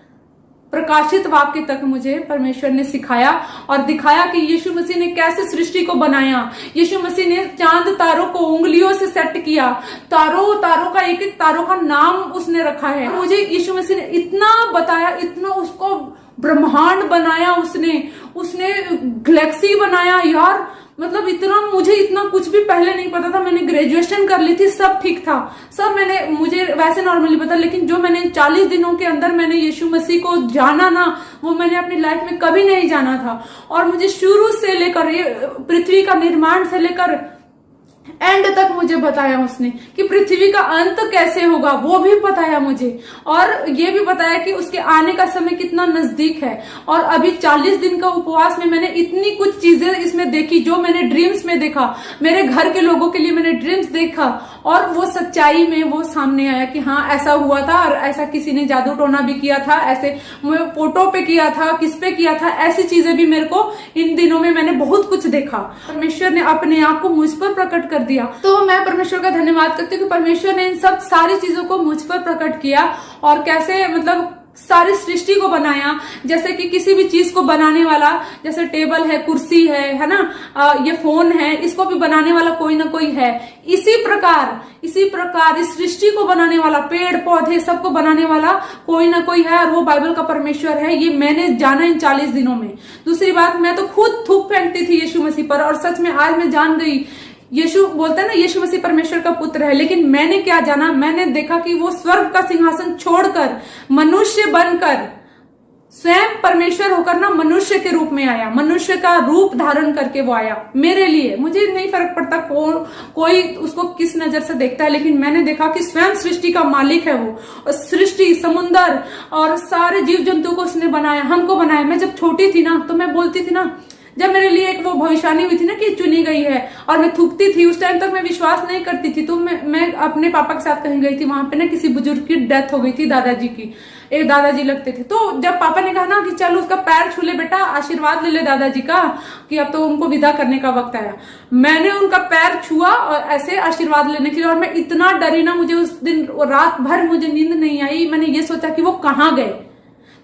प्रकाशित वाक्य तक मुझे परमेश्वर ने सिखाया और दिखाया कि यीशु मसीह ने कैसे सृष्टि को बनाया। यीशु मसीह ने चांद तारों को उंगलियों से सेट किया, तारों का एक एक तारों का नाम उसने रखा है। मुझे यीशु मसीह ने इतना बताया, इतना उसको ब्रह्मांड बनाया, उसने गैलेक्सी बनाया यार। मतलब इतना, मुझे इतना कुछ भी पहले नहीं पता था। मैंने ग्रेजुएशन कर ली थी, सब ठीक था, सब मुझे वैसे नॉर्मली पता, लेकिन जो मैंने 40 दिनों के अंदर मैंने यीशु मसीह को जाना ना, वो मैंने अपनी लाइफ में कभी नहीं जाना था। और मुझे शुरू से लेकर, ये पृथ्वी का निर्माण से लेकर एंड तक मुझे बताया उसने कि पृथ्वी का अंत कैसे होगा, वो भी बताया मुझे। और ये भी बताया कि उसके आने का समय कितना नजदीक है। और अभी 40 दिन का उपवास में मैंने इतनी कुछ चीजें इसमें देखी, जो मैंने ड्रीम्स में देखा, मेरे घर के लोगों के लिए मैंने ड्रीम्स देखा, और वो सच्चाई में वो सामने आया कि हाँ ऐसा हुआ था, और ऐसा किसी ने जादू टोना भी किया था, ऐसे फोटो पे किया था, किस पे किया था, ऐसी चीजें भी मेरे को इन दिनों में मैंने बहुत कुछ देखा। परमेश्वर ने अपने आप को मुझ पर प्रकट कर दिया। तो मैं परमेश्वर का धन्यवाद करती हूँ कि परमेश्वर ने इन सब सारी चीजों को मुझ पर प्रकट किया, और कैसे मतलब सारी सृष्टि को बनाया। जैसे कि किसी भी चीज को बनाने वाला, जैसे टेबल है, कुर्सी है ना, ये फोन है, इसको भी बनाने वाला कोई ना कोई है। इसी प्रकार इस सृष्टि को बनाने वाला, पेड़ पौधे सबको बनाने वाला कोई ना कोई है, और वो बाइबल का परमेश्वर है। ये मैंने जाना इन 40 दिनों में। दूसरी बात, मैं तो खुद थूक फेंकती थी यीशु मसीह पर, और सच में आज मैं जान गई। यीशु बोलता है ना, यीशु मसीह परमेश्वर का पुत्र है, लेकिन मैंने क्या जाना, मैंने देखा कि वो स्वर्ग का सिंहासन छोड़कर मनुष्य बनकर स्वयं परमेश्वर होकर ना मनुष्य के रूप में आया, मनुष्य का रूप धारण करके वो आया मेरे लिए। मुझे नहीं फर्क पड़ता कोई उसको किस नजर से देखता है, लेकिन मैंने देखा कि स्वयं सृष्टि का मालिक है वो, और सृष्टि, समुन्दर और सारे जीव जंतु को उसने बनाया, हमको बनाया। मैं जब छोटी थी ना, तो मैं बोलती थी ना, जब मेरे लिए एक वो भविष्यवाणी हुई थी ना कि चुनी गई है, और मैं थूकती थी, उस टाइम तक मैं विश्वास नहीं करती थी। तो मैं अपने पापा के साथ कहीं गई थी, वहां पे ना किसी बुजुर्ग की डेथ हो गई थी, दादाजी की, एक दादाजी लगते थे। तो जब पापा ने कहा ना कि चलो उसका पैर छू ले बेटा, आशीर्वाद ले ले दादाजी का, कि अब तो उनको विदा करने का वक्त आया, मैंने उनका पैर छुआ और ऐसे आशीर्वाद लेने के लिए। और मैं इतना डरी ना, मुझे उस दिन रात भर मुझे नींद नहीं आई। मैंने ये सोचा कि वो कहाँ गए।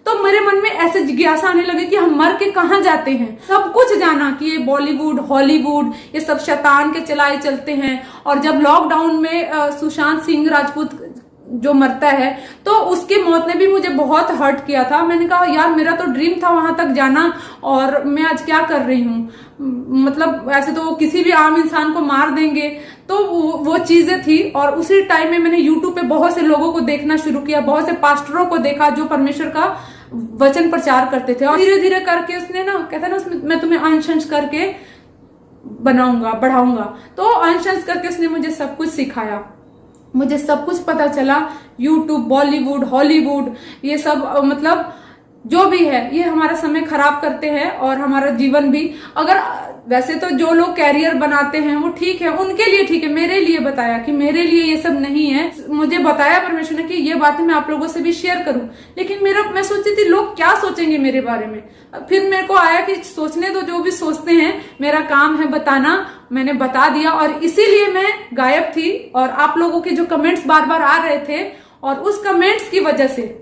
तो मेरे मन में ऐसे जिज्ञासा आने लगे कि हम मर के कहाँ जाते हैं। सब कुछ जाना कि ये बॉलीवुड, हॉलीवुड, ये सब शैतान के चलाए चलते हैं। और जब लॉकडाउन में सुशांत सिंह राजपूत जो मरता है, तो उसकी मौत ने भी मुझे बहुत हर्ट किया था। मैंने कहा यार, मेरा तो ड्रीम था वहां तक जाना, और मैं आज क्या कर रही हूँ। मतलब ऐसे तो किसी भी आम इंसान को मार देंगे, तो वो चीजें थी। और उसी टाइम में मैंने यूट्यूब पे बहुत से लोगों को देखना शुरू किया, बहुत से पास्टरों को देखा जो परमेश्वर का वचन प्रचार करते थे। और धीरे धीरे करके उसने ना, कहता ना, उसमें मैं तुम्हें अंश करके बनाऊंगा, बढ़ाऊंगा। तो अंश करके उसने मुझे सब कुछ सिखाया, मुझे सब कुछ पता चला। यूट्यूब, बॉलीवुड, हॉलीवुड, ये सब मतलब जो भी है, ये हमारा समय खराब करते हैं और हमारा जीवन भी। अगर वैसे तो जो लोग कैरियर बनाते हैं वो ठीक है, उनके लिए ठीक है, मेरे लिए बताया कि मेरे लिए ये सब नहीं है। मुझे बताया परमेश्वर ने कि ये बातें मैं आप लोगों से भी शेयर करूं, लेकिन मैं सोचती थी लोग क्या सोचेंगे मेरे बारे में। फिर मेरे को आया कि सोचने दो, जो भी सोचते हैं, मेरा काम है बताना। मैंने बता दिया और इसीलिए मैं गायब थी। और आप लोगों के जो कमेंट्स बार बार आ रहे थे और उस कमेंट्स की वजह से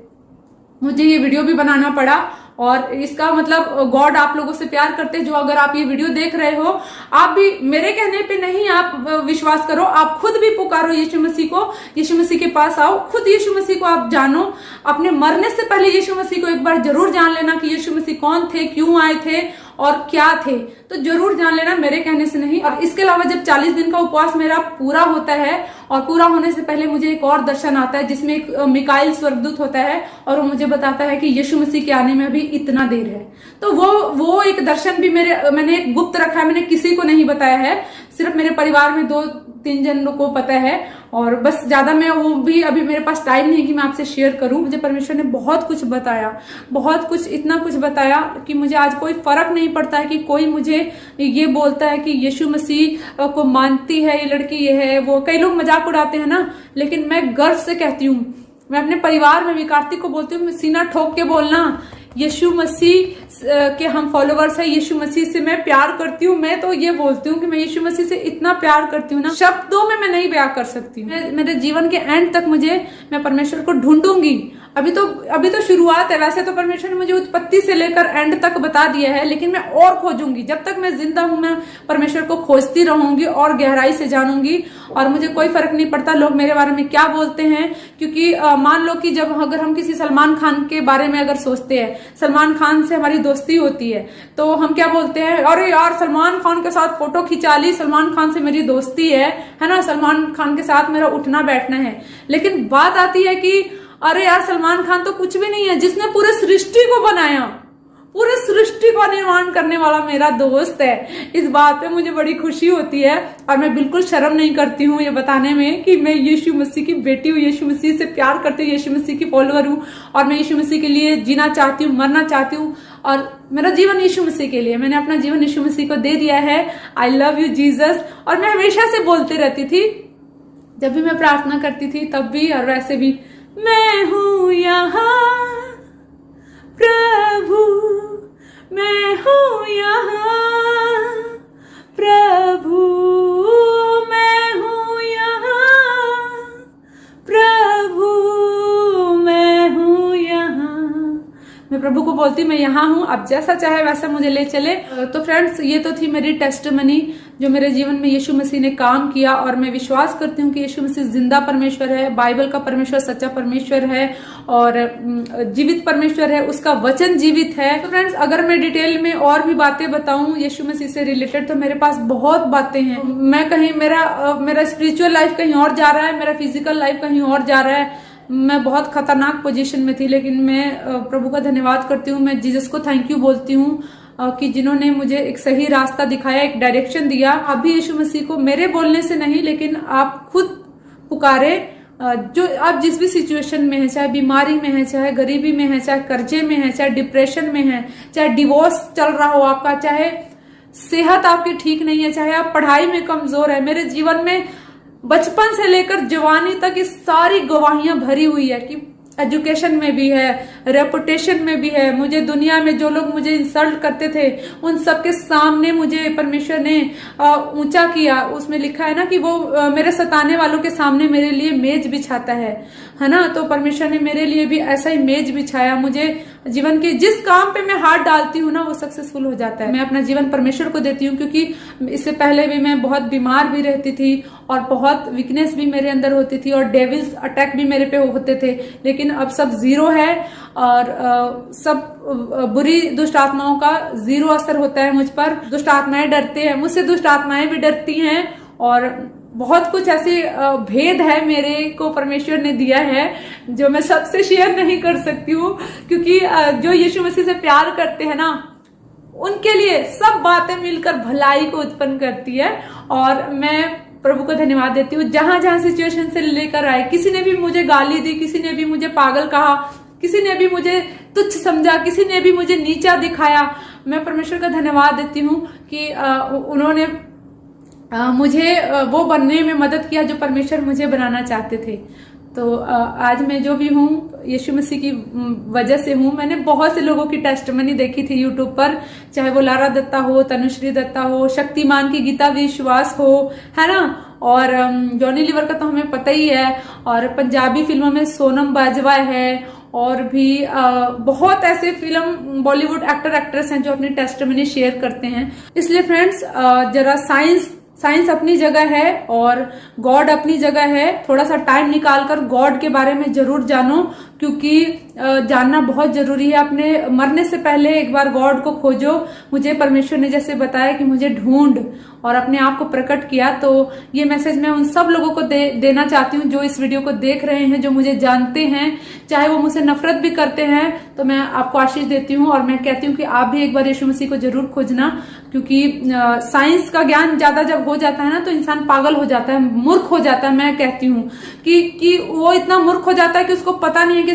मुझे ये वीडियो भी बनाना पड़ा। और इसका मतलब गॉड आप लोगों से प्यार करते हैं। जो अगर आप ये वीडियो देख रहे हो, आप भी मेरे कहने पे नहीं आप विश्वास करो, आप खुद भी पुकारो यीशु मसीह को, यीशु मसीह के पास आओ, खुद यीशु मसीह को आप जानो। अपने मरने से पहले यीशु मसीह को एक बार जरूर जान लेना कि यीशु मसीह कौन थे, क्यों आए थे और क्या थे, तो जरूर जान लेना, मेरे कहने से नहीं। और इसके अलावा जब 40 दिन का उपवास मेरा पूरा होता है और पूरा होने से पहले मुझे एक और दर्शन आता है जिसमें एक मिकाइल स्वर्गदूत होता है और वो मुझे बताता है कि यीशु मसीह के आने में अभी इतना देर है। तो वो एक दर्शन भी मैंने गुप्त रखा है, मैंने किसी को नहीं बताया है, सिर्फ मेरे परिवार में 2-3 जनों को पता है और बस ज्यादा मैं वो भी अभी मेरे पास टाइम नहीं है कि मैं आपसे शेयर करूं। मुझे परमेश्वर ने बहुत कुछ बताया, बहुत कुछ, इतना कुछ बताया कि मुझे आज कोई फर्क नहीं पड़ता है कि कोई मुझे ये बोलता है कि यीशु मसीह को मानती है ये लड़की, ये है वो। कई लोग मजाक उड़ाते हैं ना, लेकिन मैं गर्व से कहती हूँ, मैं अपने परिवार में भी कार्तिक को बोलती हूँ, सीना ठोक के बोलना, यीशु मसीह के हम फॉलोवर्स हैं, यीशु मसीह से मैं प्यार करती हूँ। मैं तो ये बोलती हूँ कि मैं यीशु मसीह से इतना प्यार करती हूँ ना, शब्दों में मैं नहीं बयां कर सकती हूँ। मेरे जीवन के एंड तक मैं परमेश्वर को ढूंढूंगी। अभी तो शुरुआत है। वैसे तो परमेश्वर ने मुझे उत्पत्ति से लेकर एंड तक बता दिया है, लेकिन मैं और खोजूंगी। जब तक मैं जिंदा हूं, मैं परमेश्वर को खोजती रहूंगी और गहराई से जानूंगी। और मुझे कोई फर्क नहीं पड़ता लोग मेरे बारे में क्या बोलते हैं, क्योंकि मान लो कि अगर हम किसी सलमान खान के बारे में अगर सोचते हैं, सलमान खान से हमारी दोस्ती होती है, तो हम क्या बोलते हैं, अरे यार सलमान खान के साथ फोटो खिंचा ली, सलमान खान से मेरी दोस्ती है ना, सलमान खान के साथ मेरा उठना बैठना है। लेकिन बात आती है कि अरे यार सलमान खान तो कुछ भी नहीं है, जिसने पूरे सृष्टि को बनाया, पूरे सृष्टि का निर्माण करने वाला मेरा दोस्त है। इस बात पे मुझे बड़ी खुशी होती है और मैं बिल्कुल शर्म नहीं करती हूँ ये बताने में कि मैं यीशु मसीह की बेटी हूँ, यीशु मसीह से प्यार करती हूँ, यीशु मसीह की फॉलोअर हूँ और मैं यीशु मसीह के लिए जीना चाहती हूँ, मरना चाहती हूँ और मेरा जीवन यीशु मसीह के लिए, मैंने अपना जीवन यीशु मसीह को दे दिया है। I love you Jesus. और मैं हमेशा से बोलते रहती थी, जब भी मैं प्रार्थना करती थी तब भी और वैसे भी, मैं हूं यहाँ प्रभु, मैं हूं यहाँ प्रभु, मैं हूं यहाँ प्रभु, मैं हूं यहाँ। मैं प्रभु को बोलती मैं यहाँ हूँ, अब जैसा चाहे वैसा मुझे ले चले। तो फ्रेंड्स, ये तो थी मेरी टेस्टमनी जो मेरे जीवन में यीशु मसीह ने काम किया और मैं विश्वास करती हूँ कि यीशु मसीह जिंदा परमेश्वर है, बाइबल का परमेश्वर सच्चा परमेश्वर है और जीवित परमेश्वर है, उसका वचन जीवित है। तो फ्रेंड्स, अगर मैं डिटेल में और भी बातें बताऊं यीशु मसीह से रिलेटेड तो मेरे पास बहुत बातें हैं। मैं कहीं मेरा स्पिरिचुअल लाइफ कहीं और जा रहा है, मेरा फिजिकल लाइफ कहीं और जा रहा है। मैं बहुत खतरनाक पोजीशन में थी, लेकिन मैं प्रभु का धन्यवाद करती हूँ, मैं जीसस को थैंक यू बोलती हूँ कि जिन्होंने मुझे एक सही रास्ता दिखाया, एक डायरेक्शन दिया। आप भी यीशु मसीह को मेरे बोलने से नहीं, लेकिन आप खुद पुकारे। जो आप जिस भी सिचुएशन में है, चाहे बीमारी में है, चाहे गरीबी में है, चाहे कर्जे में है, चाहे डिप्रेशन में है, चाहे डिवोर्स चल रहा हो आपका, चाहे सेहत आपकी ठीक नहीं है, चाहे आप पढ़ाई में कमजोर है। मेरे जीवन में बचपन से लेकर जवानी तक ये सारी गवाहियां भरी हुई है कि एजुकेशन में भी है, रेपुटेशन में भी है। मुझे दुनिया में जो लोग मुझे इंसल्ट करते थे उन सबके सामने मुझे परमेश्वर ने ऊंचा किया। उसमें लिखा है ना कि वो मेरे सताने वालों के सामने मेरे लिए मेज बिछाता है ना। तो परमेश्वर ने मेरे लिए भी ऐसा ही मेज बिछाया। मुझे जीवन के जिस काम पे मैं हाथ डालती हूँ ना वो सक्सेसफुल हो जाता है। मैं अपना जीवन परमेश्वर को देती हूँ, क्योंकि इससे पहले भी मैं बहुत बीमार भी रहती थी और बहुत वीकनेस भी मेरे अंदर होती थी और डेविल्स अटैक भी मेरे पे होते थे, लेकिन अब सब जीरो है और सब बुरी दुष्ट आत्माओं का जीरो असर होता है मुझ पर। दुष्ट आत्माएं डरते हैं मुझसे, दुष्ट आत्माएं भी डरती हैं और बहुत कुछ ऐसे भेद है मेरे को परमेश्वर ने दिया है जो मैं सबसे शेयर नहीं कर सकती हूँ, क्योंकि जो यीशु मसीह से प्यार करते हैं ना उनके लिए सब बातें मिलकर भलाई को उत्पन्न करती है। और मैं प्रभु को धन्यवाद देती हूँ जहां जहां सिचुएशन से लेकर आए। किसी ने भी मुझे गाली दी, किसी ने भी मुझे पागल कहा, किसी ने भी मुझे तुच्छ समझा, किसी ने भी मुझे नीचा दिखाया, मैं परमेश्वर का धन्यवाद देती हूँ कि उन्होंने मुझे वो बनने में मदद किया जो परमेश्वर मुझे बनाना चाहते थे। तो आज मैं जो भी हूँ यीशु मसीह की वजह से हूँ। मैंने बहुत से लोगों की टेस्टमनी देखी थी यूट्यूब पर, चाहे वो लारा दत्ता हो, तनुश्री दत्ता हो, शक्तिमान की गीता विश्वास हो, है ना, और जॉनी लीवर का तो हमें पता ही है, और पंजाबी फिल्मों में सोनम बाजवा है, और भी बहुत ऐसे फिल्म बॉलीवुड एक्टर एक्ट्रेस हैं जो अपनी टेस्टमनी शेयर करते हैं। इसलिए फ्रेंड्स, जरा साइंस अपनी जगह है और गॉड अपनी जगह है। थोड़ा सा टाइम निकालकर गॉड के बारे में जरूर जानो, क्योंकि जानना बहुत जरूरी है। अपने मरने से पहले एक बार गॉड को खोजो। मुझे परमेश्वर ने जैसे बताया कि मुझे ढूंढ और अपने आप को प्रकट किया, तो ये मैसेज मैं उन सब लोगों को देना चाहती हूँ जो इस वीडियो को देख रहे हैं, जो मुझे जानते हैं, चाहे वो मुझसे नफरत भी करते हैं, तो मैं आपको आशीष देती हूँ और मैं कहती हूँ कि आप भी एक बार यीशु मसीह को जरूर खोजना। क्योंकि साइंस का ज्ञान ज्यादा जब हो जाता है ना, तो इंसान पागल हो जाता है, मूर्ख हो जाता है। मैं कहती हूँ कि वो इतना मूर्ख हो जाता है कि उसको पता नहीं है कि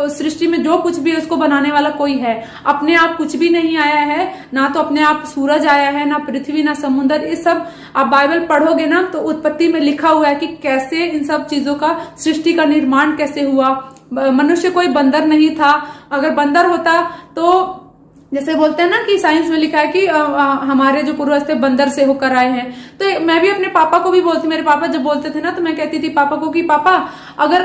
सृष्टि में जो कुछ भी है उसको बनाने वाला कोई है। अपने आप कुछ भी नहीं आया है, ना तो अपने आप सूरज आया है, ना पृथ्वी, ना समुद्र। ये सब आप बाइबल पढ़ोगे ना तो उत्पत्ति में लिखा हुआ है कि कैसे इन सब चीजों का, सृष्टि का निर्माण कैसे हुआ। मनुष्य कोई बंदर नहीं था। अगर बंदर होता तो जैसे बोलते हैं ना कि साइंस में लिखा है कि हमारे जो पूर्वज थे बंदर से होकर आए हैं। तो मैं भी अपने पापा को भी बोलती, मेरे पापा जब बोलते थे ना तो मैं कहती थी पापा को कि पापा, अगर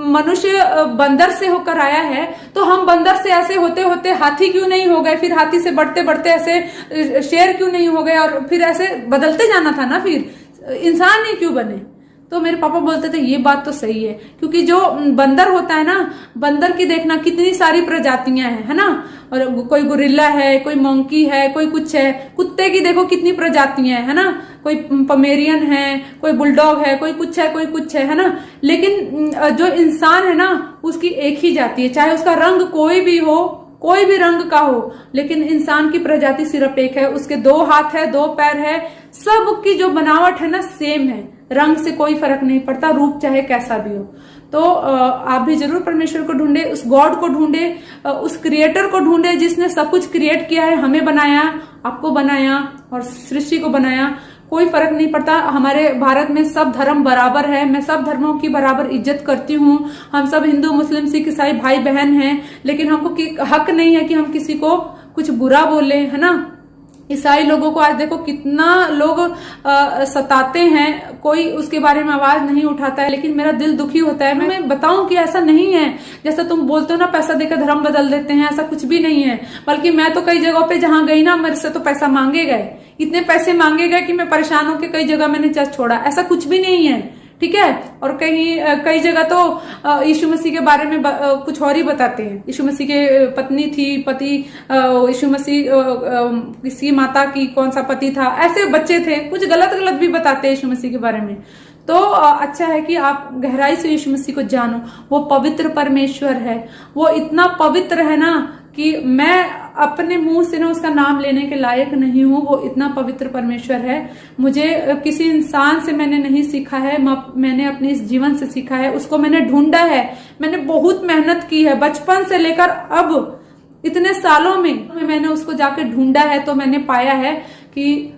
मनुष्य बंदर से होकर आया है तो हम बंदर से ऐसे होते होते हाथी क्यों नहीं हो गए, फिर हाथी से बढ़ते बढ़ते ऐसे शेर क्यों नहीं हो गए, और फिर ऐसे बदलते जाना था ना, फिर इंसान ही क्यों बने। तो मेरे पापा बोलते थे ये बात तो सही है, क्योंकि जो बंदर होता है ना, बंदर की देखना कितनी सारी प्रजातियां हैं, है ना, और कोई गोरिल्ला है, कोई मंकी है, कोई कुछ है। कुत्ते की देखो कितनी प्रजातियां है ना, कोई पमेरियन है, कोई बुलडॉग है, कोई कुछ है ना। लेकिन जो इंसान है ना, उसकी एक ही जाति है, चाहे उसका रंग कोई भी हो, कोई भी रंग का हो, लेकिन इंसान की प्रजाति सिर्फ एक है। उसके 2 हाथ है, 2 पैर है, सबकी जो बनावट है ना सेम है। रंग से कोई फर्क नहीं पड़ता, रूप चाहे कैसा भी हो। तो आप भी जरूर परमेश्वर को ढूंढे, उस गॉड को ढूंढे, उस क्रिएटर को ढूंढे जिसने सब कुछ क्रिएट किया है, हमें बनाया, आपको बनाया और सृष्टि को बनाया। कोई फर्क नहीं पड़ता। हमारे भारत में सब धर्म बराबर है, मैं सब धर्मों की बराबर इज्जत करती हूँ। हम सब हिंदू, मुस्लिम, सिख, ईसाई भाई बहन हैं, लेकिन हमको हक नहीं है कि हम किसी को कुछ बुरा बोले, है ना। ईसाई लोगों को आज देखो कितना लोग सताते हैं, कोई उसके बारे में आवाज नहीं उठाता है, लेकिन मेरा दिल दुखी होता है। मैं बताऊं कि ऐसा नहीं है जैसा तुम बोलते हो ना, पैसा देकर धर्म बदल देते हैं, ऐसा कुछ भी नहीं है। बल्कि मैं तो कई जगहों पे जहां गई ना, मेरे से तो पैसा मांगे गए, इतने पैसे मांगे गए कि मैं परेशान होकर कई जगह मैंने चर्च छोड़ा। ऐसा कुछ भी नहीं है, ठीक है। और कई जगह तो यीशु मसीह के बारे में कुछ और ही बताते हैं। यीशु मसीह के पत्नी थी, पति, यीशु मसीह किसी माता की कौन सा पति था, ऐसे बच्चे थे, कुछ गलत भी बताते हैं यीशु मसीह के बारे में। तो अच्छा है कि आप गहराई से यीशु मसीह को जानो। वो पवित्र परमेश्वर है, वो इतना पवित्र है ना कि मैं अपने मुंह से ना उसका नाम लेने के लायक नहीं हूँ। वो इतना पवित्र परमेश्वर है। मुझे किसी इंसान से मैंने नहीं सीखा है, मैंने अपने इस जीवन से सीखा है। उसको मैंने ढूंढा है, मैंने बहुत मेहनत की है, बचपन से लेकर अब इतने सालों में मैंने उसको जाके ढूंढा है। तो मैंने पाया है कि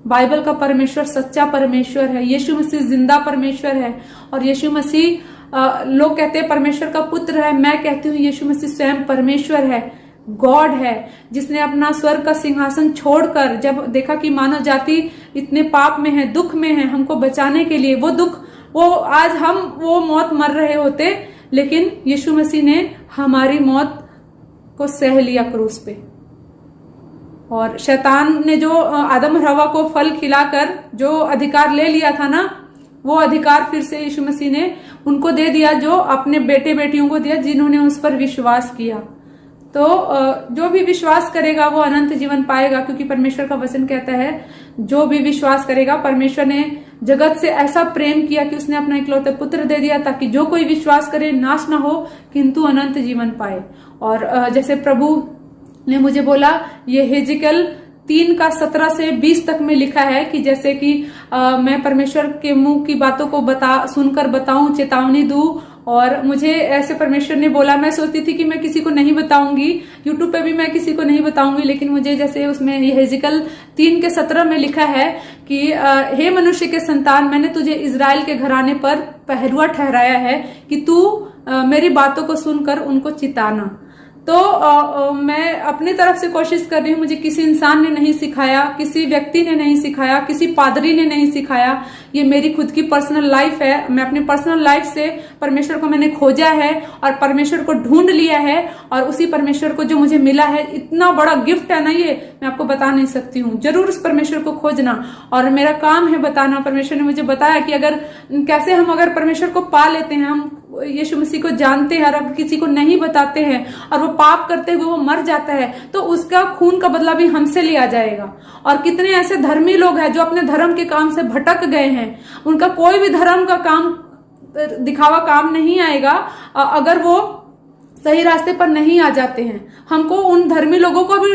बाइबल का परमेश्वर सच्चा परमेश्वर है, यीशु मसीह जिंदा परमेश्वर है। और यीशु मसीह लोग कहते हैं परमेश्वर का पुत्र है, मैं कहती हूँ यीशु मसीह स्वयं परमेश्वर है, गॉड है, जिसने अपना स्वर्ग का सिंहासन छोड़कर जब देखा कि मानव जाति इतने पाप में है, दुख में है, हमको बचाने के लिए वो आज हम वो मौत मर रहे होते, लेकिन यीशु मसीह ने हमारी मौत को सह लिया क्रूस पे। और शैतान ने जो आदम और हवा को फल खिलाकर जो अधिकार ले लिया था ना, वो अधिकार फिर से यीशु मसीह ने उनको दे दिया, जो अपने बेटे बेटियों को दिया जिन्होंने उस पर विश्वास किया। तो जो भी विश्वास करेगा वो अनंत जीवन पाएगा, क्योंकि परमेश्वर का वचन कहता है जो भी विश्वास करेगा। परमेश्वर ने जगत से ऐसा प्रेम किया कि उसने अपना इकलौते पुत्र दे दिया, ताकि जो कोई विश्वास करे नाश ना हो किंतु अनंत जीवन पाए। और जैसे प्रभु ने मुझे बोला, ये हेजिकल 3:17 से 20 तक में लिखा है कि जैसे कि मैं परमेश्वर के मुंह की बातों को सुनकर बताऊं, चेतावनी दूं और मुझे ऐसे परमेश्वर ने बोला। मैं सोचती थी कि मैं किसी को नहीं बताऊंगी, यूट्यूब पे भी मैं किसी को नहीं बताऊंगी, लेकिन मुझे जैसे उसमें यहेजकेल 3:17 में लिखा है कि हे मनुष्य के संतान, मैंने तुझे इजराइल के घराने पर पहरुआ ठहराया है कि तू मेरी बातों को सुनकर उनको चिताना। तो मैं अपनी तरफ से कोशिश कर रही हूँ। मुझे किसी इंसान ने नहीं सिखाया, किसी व्यक्ति ने नहीं सिखाया, किसी पादरी ने नहीं सिखाया। ये मेरी खुद की पर्सनल लाइफ है। मैं अपनी पर्सनल लाइफ से परमेश्वर को मैंने खोजा है और परमेश्वर को ढूंढ लिया है, और उसी परमेश्वर को जो मुझे मिला है, इतना बड़ा गिफ्ट है ना ये, मैं आपको बता नहीं सकती हूँ। जरूर उस परमेश्वर को खोजना, और मेरा काम है बताना। परमेश्वर ने मुझे बताया कि अगर कैसे हम अगर परमेश्वर को पा लेते हैं, हम यीशु मसीह को जानते हैं और अगर किसी को नहीं बताते हैं और वो पाप करते हुए वो मर जाता है, तो उसका खून का बदला भी हमसे लिया जाएगा। और कितने ऐसे धर्मी लोग हैं जो अपने धर्म के काम से भटक गए हैं, उनका कोई भी धर्म का काम दिखावा काम नहीं आएगा अगर वो सही रास्ते पर नहीं आ जाते हैं। हमको उन धर्मी लोगों को भी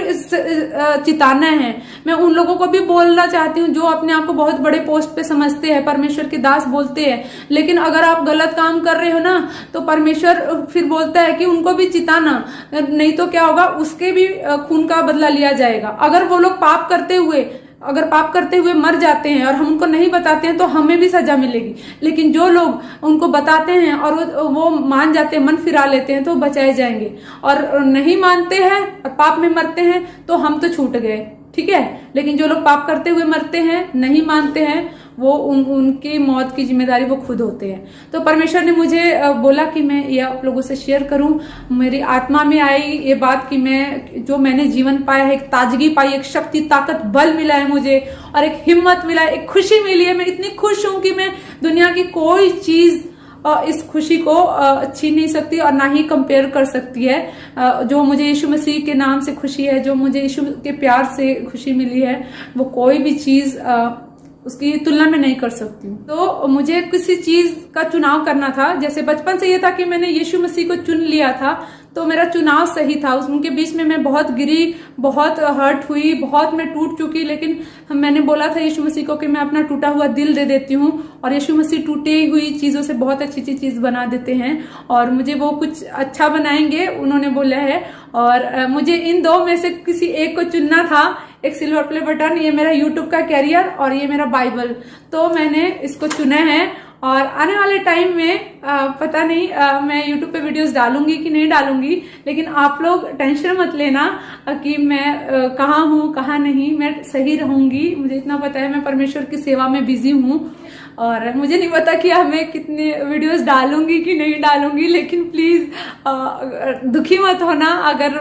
चिताना है। मैं उन लोगों को भी बोलना चाहती हूँ जो अपने आप को बहुत बड़े पोस्ट पे समझते हैं, परमेश्वर के दास बोलते हैं, लेकिन अगर आप गलत काम कर रहे हो ना, तो परमेश्वर फिर बोलता है कि उनको भी चिताना, नहीं तो क्या होगा, उसके भी खून का बदला लिया जाएगा। अगर वो लोग पाप करते हुए मर जाते हैं और हम उनको नहीं बताते हैं, तो हमें भी सजा मिलेगी। लेकिन जो लोग उनको बताते हैं और वो मान जाते हैं, मन फिरा लेते हैं, तो बचाए जाएंगे। और नहीं मानते हैं और पाप में मरते हैं, तो हम तो छूट गए, ठीक है। लेकिन जो लोग पाप करते हुए मरते हैं, नहीं मानते हैं, वो उनकी मौत की जिम्मेदारी वो खुद होते हैं। तो परमेश्वर ने मुझे बोला कि मैं ये आप लोगों से शेयर करूं। मेरी आत्मा में आई ये बात कि मैंने जीवन पाया है, एक ताजगी पाई, एक शक्ति, ताकत, बल मिला है मुझे, और एक हिम्मत मिला है, एक खुशी मिली है। मैं इतनी खुश हूं कि मैं दुनिया की कोई चीज इस खुशी को छीन नहीं सकती और ना ही कंपेयर कर सकती है। जो मुझे यीशु मसीह के नाम से खुशी है, जो मुझे यीशु के प्यार से खुशी मिली है, वो कोई भी चीज उसकी तुलना में नहीं कर सकती हूँ। तो मुझे किसी चीज का चुनाव करना था। जैसे बचपन से ये था कि मैंने यीशु मसीह को चुन लिया था, तो मेरा चुनाव सही था। उनके बीच में मैं बहुत गिरी, बहुत हर्ट हुई, बहुत मैं टूट चुकी, लेकिन मैंने बोला था यीशु मसीह को कि मैं अपना टूटा हुआ दिल दे देती हूँ, और यीशु मसीह टूटी हुई चीजों से बहुत अच्छी अच्छी चीज बना देते हैं, और मुझे वो कुछ अच्छा बनाएंगे, उन्होंने बोला है। और मुझे इन दो में से किसी एक को चुनना था, एक सिल्वर प्ले बटन, ये मेरा यूट्यूब का कैरियर, और ये मेरा बाइबल। तो मैंने इसको चुना है, और आने वाले टाइम में पता नहीं मैं यूट्यूब पे वीडियोस डालूंगी कि नहीं डालूंगी, लेकिन आप लोग टेंशन मत लेना कि मैं कहाँ हूँ कहाँ नहीं, मैं सही रहूंगी। मुझे इतना पता है, मैं परमेश्वर की सेवा में बिजी हूँ, और मुझे नहीं पता कि मैं कितने वीडियोस डालूंगी कि नहीं डालूंगी, लेकिन प्लीज दुखी मत होना अगर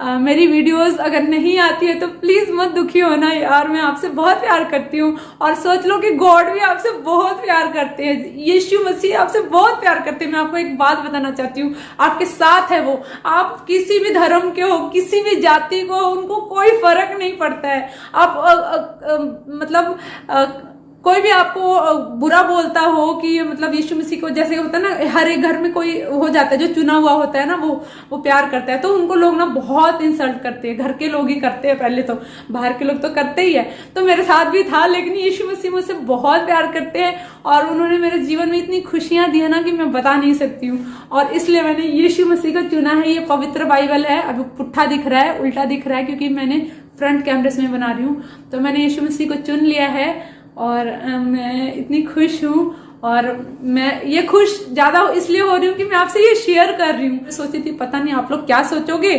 मेरी वीडियोस अगर नहीं आती है, तो प्लीज मत दुखी होना यार। मैं आपसे बहुत प्यार करती हूँ, और सोच लो कि गॉड भी आपसे बहुत प्यार करते हैं, यीशु मसीह आपसे बहुत प्यार करते हैं। मैं आपको एक बात बताना चाहती हूँ, आपके साथ है वो। आप किसी भी धर्म के हो, किसी भी जाति को, उनको कोई फर्क नहीं पड़ता है। आप मतलब कोई भी आपको बुरा बोलता हो कि मतलब यीशु मसीह को, जैसे होता है ना, हर एक घर में कोई हो जाता है जो चुना हुआ होता है ना, वो प्यार करता है, तो उनको लोग ना बहुत इंसल्ट करते हैं। घर के लोग ही करते हैं पहले, तो बाहर के लोग तो करते ही है। तो मेरे साथ भी था, लेकिन यीशु मसीह मुझसे बहुत प्यार करते हैं, और उन्होंने मेरे जीवन में इतनी खुशियां दी है ना कि मैं बता नहीं सकती हूँ। और इसलिए मैंने यीशु मसीह को चुना है। ये पवित्र बाइबल है, अभी पुट्ठा दिख रहा है, उल्टा दिख रहा है, क्योंकि मैंने फ्रंट कैमरे में बना रही हूँ। तो मैंने यीशु मसीह को चुन लिया है, और मैं इतनी खुश हूँ। और मैं ये खुश ज्यादा इसलिए हो रही हूँ कि मैं आपसे ये शेयर कर रही हूँ। मैं सोची थी पता नहीं आप लोग क्या सोचोगे,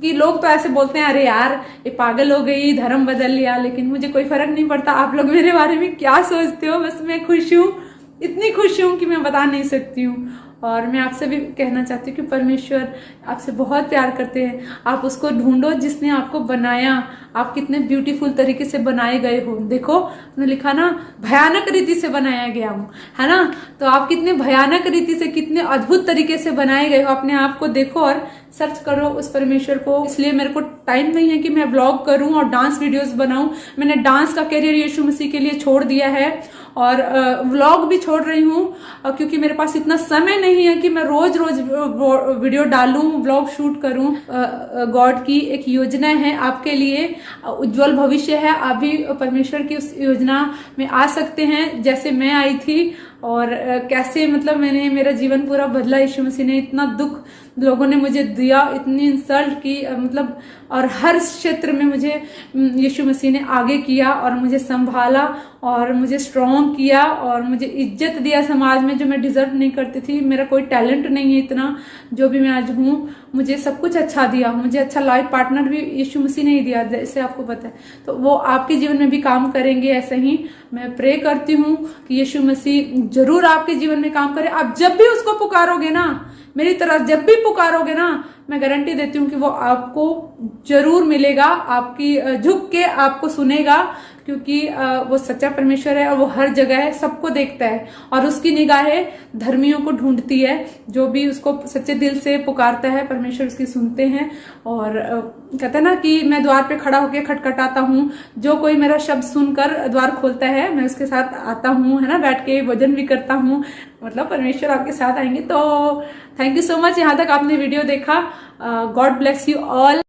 कि लोग तो ऐसे बोलते हैं, अरे यार ये पागल हो गई, धर्म बदल लिया, लेकिन मुझे कोई फर्क नहीं पड़ता आप लोग मेरे बारे में क्या सोचते हो। बस मैं खुश हूँ, इतनी खुश हूँ कि मैं बता नहीं सकती हूँ। और मैं आपसे भी कहना चाहती हूँ कि परमेश्वर आपसे बहुत प्यार करते हैं। आप उसको ढूंढो जिसने आपको बनाया। आप कितने ब्यूटीफुल तरीके से बनाए गए हो। देखो उन्होंने लिखा ना, भयानक रीति से बनाया गया हूँ, है ना। तो आप कितने भयानक रीति से, कितने अद्भुत तरीके से बनाए गए हो। अपने आप को देखो और सर्च करो उस परमेश्वर को। इसलिए मेरे को टाइम नहीं है कि मैं ब्लॉग करूं और डांस वीडियोस बनाऊं। मैंने डांस का करियर यीशु मसीह के लिए छोड़ दिया है, और व्लॉग भी छोड़ रही हूं, क्योंकि मेरे पास इतना समय नहीं है कि मैं रोज रोज वीडियो डालूं, व्लॉग शूट करूं। गॉड की एक योजना है आपके लिए, उज्जवल भविष्य है। आप भी परमेश्वर की उस योजना में आ सकते हैं, जैसे मैं आई थी। और कैसे मतलब मेरा जीवन पूरा बदला। यीशु मसीह ने इतना दुख लोगों ने मुझे दिया, इतनी इंसल्ट की, मतलब और हर क्षेत्र में मुझे यीशु मसीह ने आगे किया और मुझे संभाला और मुझे स्ट्रॉन्ग किया और मुझे इज्जत दिया समाज में जो मैं डिजर्व नहीं करती थी। मेरा कोई टैलेंट नहीं है इतना जो भी मैं आज हूँ, मुझे सब कुछ अच्छा दिया। मुझे अच्छा लाइफ पार्टनर भी यीशु मसीह ने ही दिया, जैसे आपको पता है। तो वो आपके जीवन में भी काम करेंगे ऐसे ही। मैं प्रे करती हूँ कि यीशु मसीह जरूर आपके जीवन में काम करे। आप जब भी उसको पुकारोगे ना, मेरी तरह जब भी पुकारोगे ना, मैं गारंटी देती हूँ कि वो आपको जरूर मिलेगा, आपकी झुक के आपको सुनेगा, क्योंकि वो सच्चा परमेश्वर है और वो हर जगह है, सबको देखता है और उसकी निगाहें धर्मियों को ढूंढती है। जो भी उसको सच्चे दिल से पुकारता है, परमेश्वर उसकी सुनते हैं। और कहते हैं ना कि मैं द्वार पे खड़ा होकर खटखटाता हूँ, जो कोई मेरा शब्द सुनकर द्वार खोलता है, मैं उसके साथ आता हूँ, है ना, बैठ के भोजन भी करता हूँ। मतलब परमेश्वर आपके साथ आएंगे। तो थैंक यू सो मच, यहाँ तक आपने वीडियो देखा। God bless you all.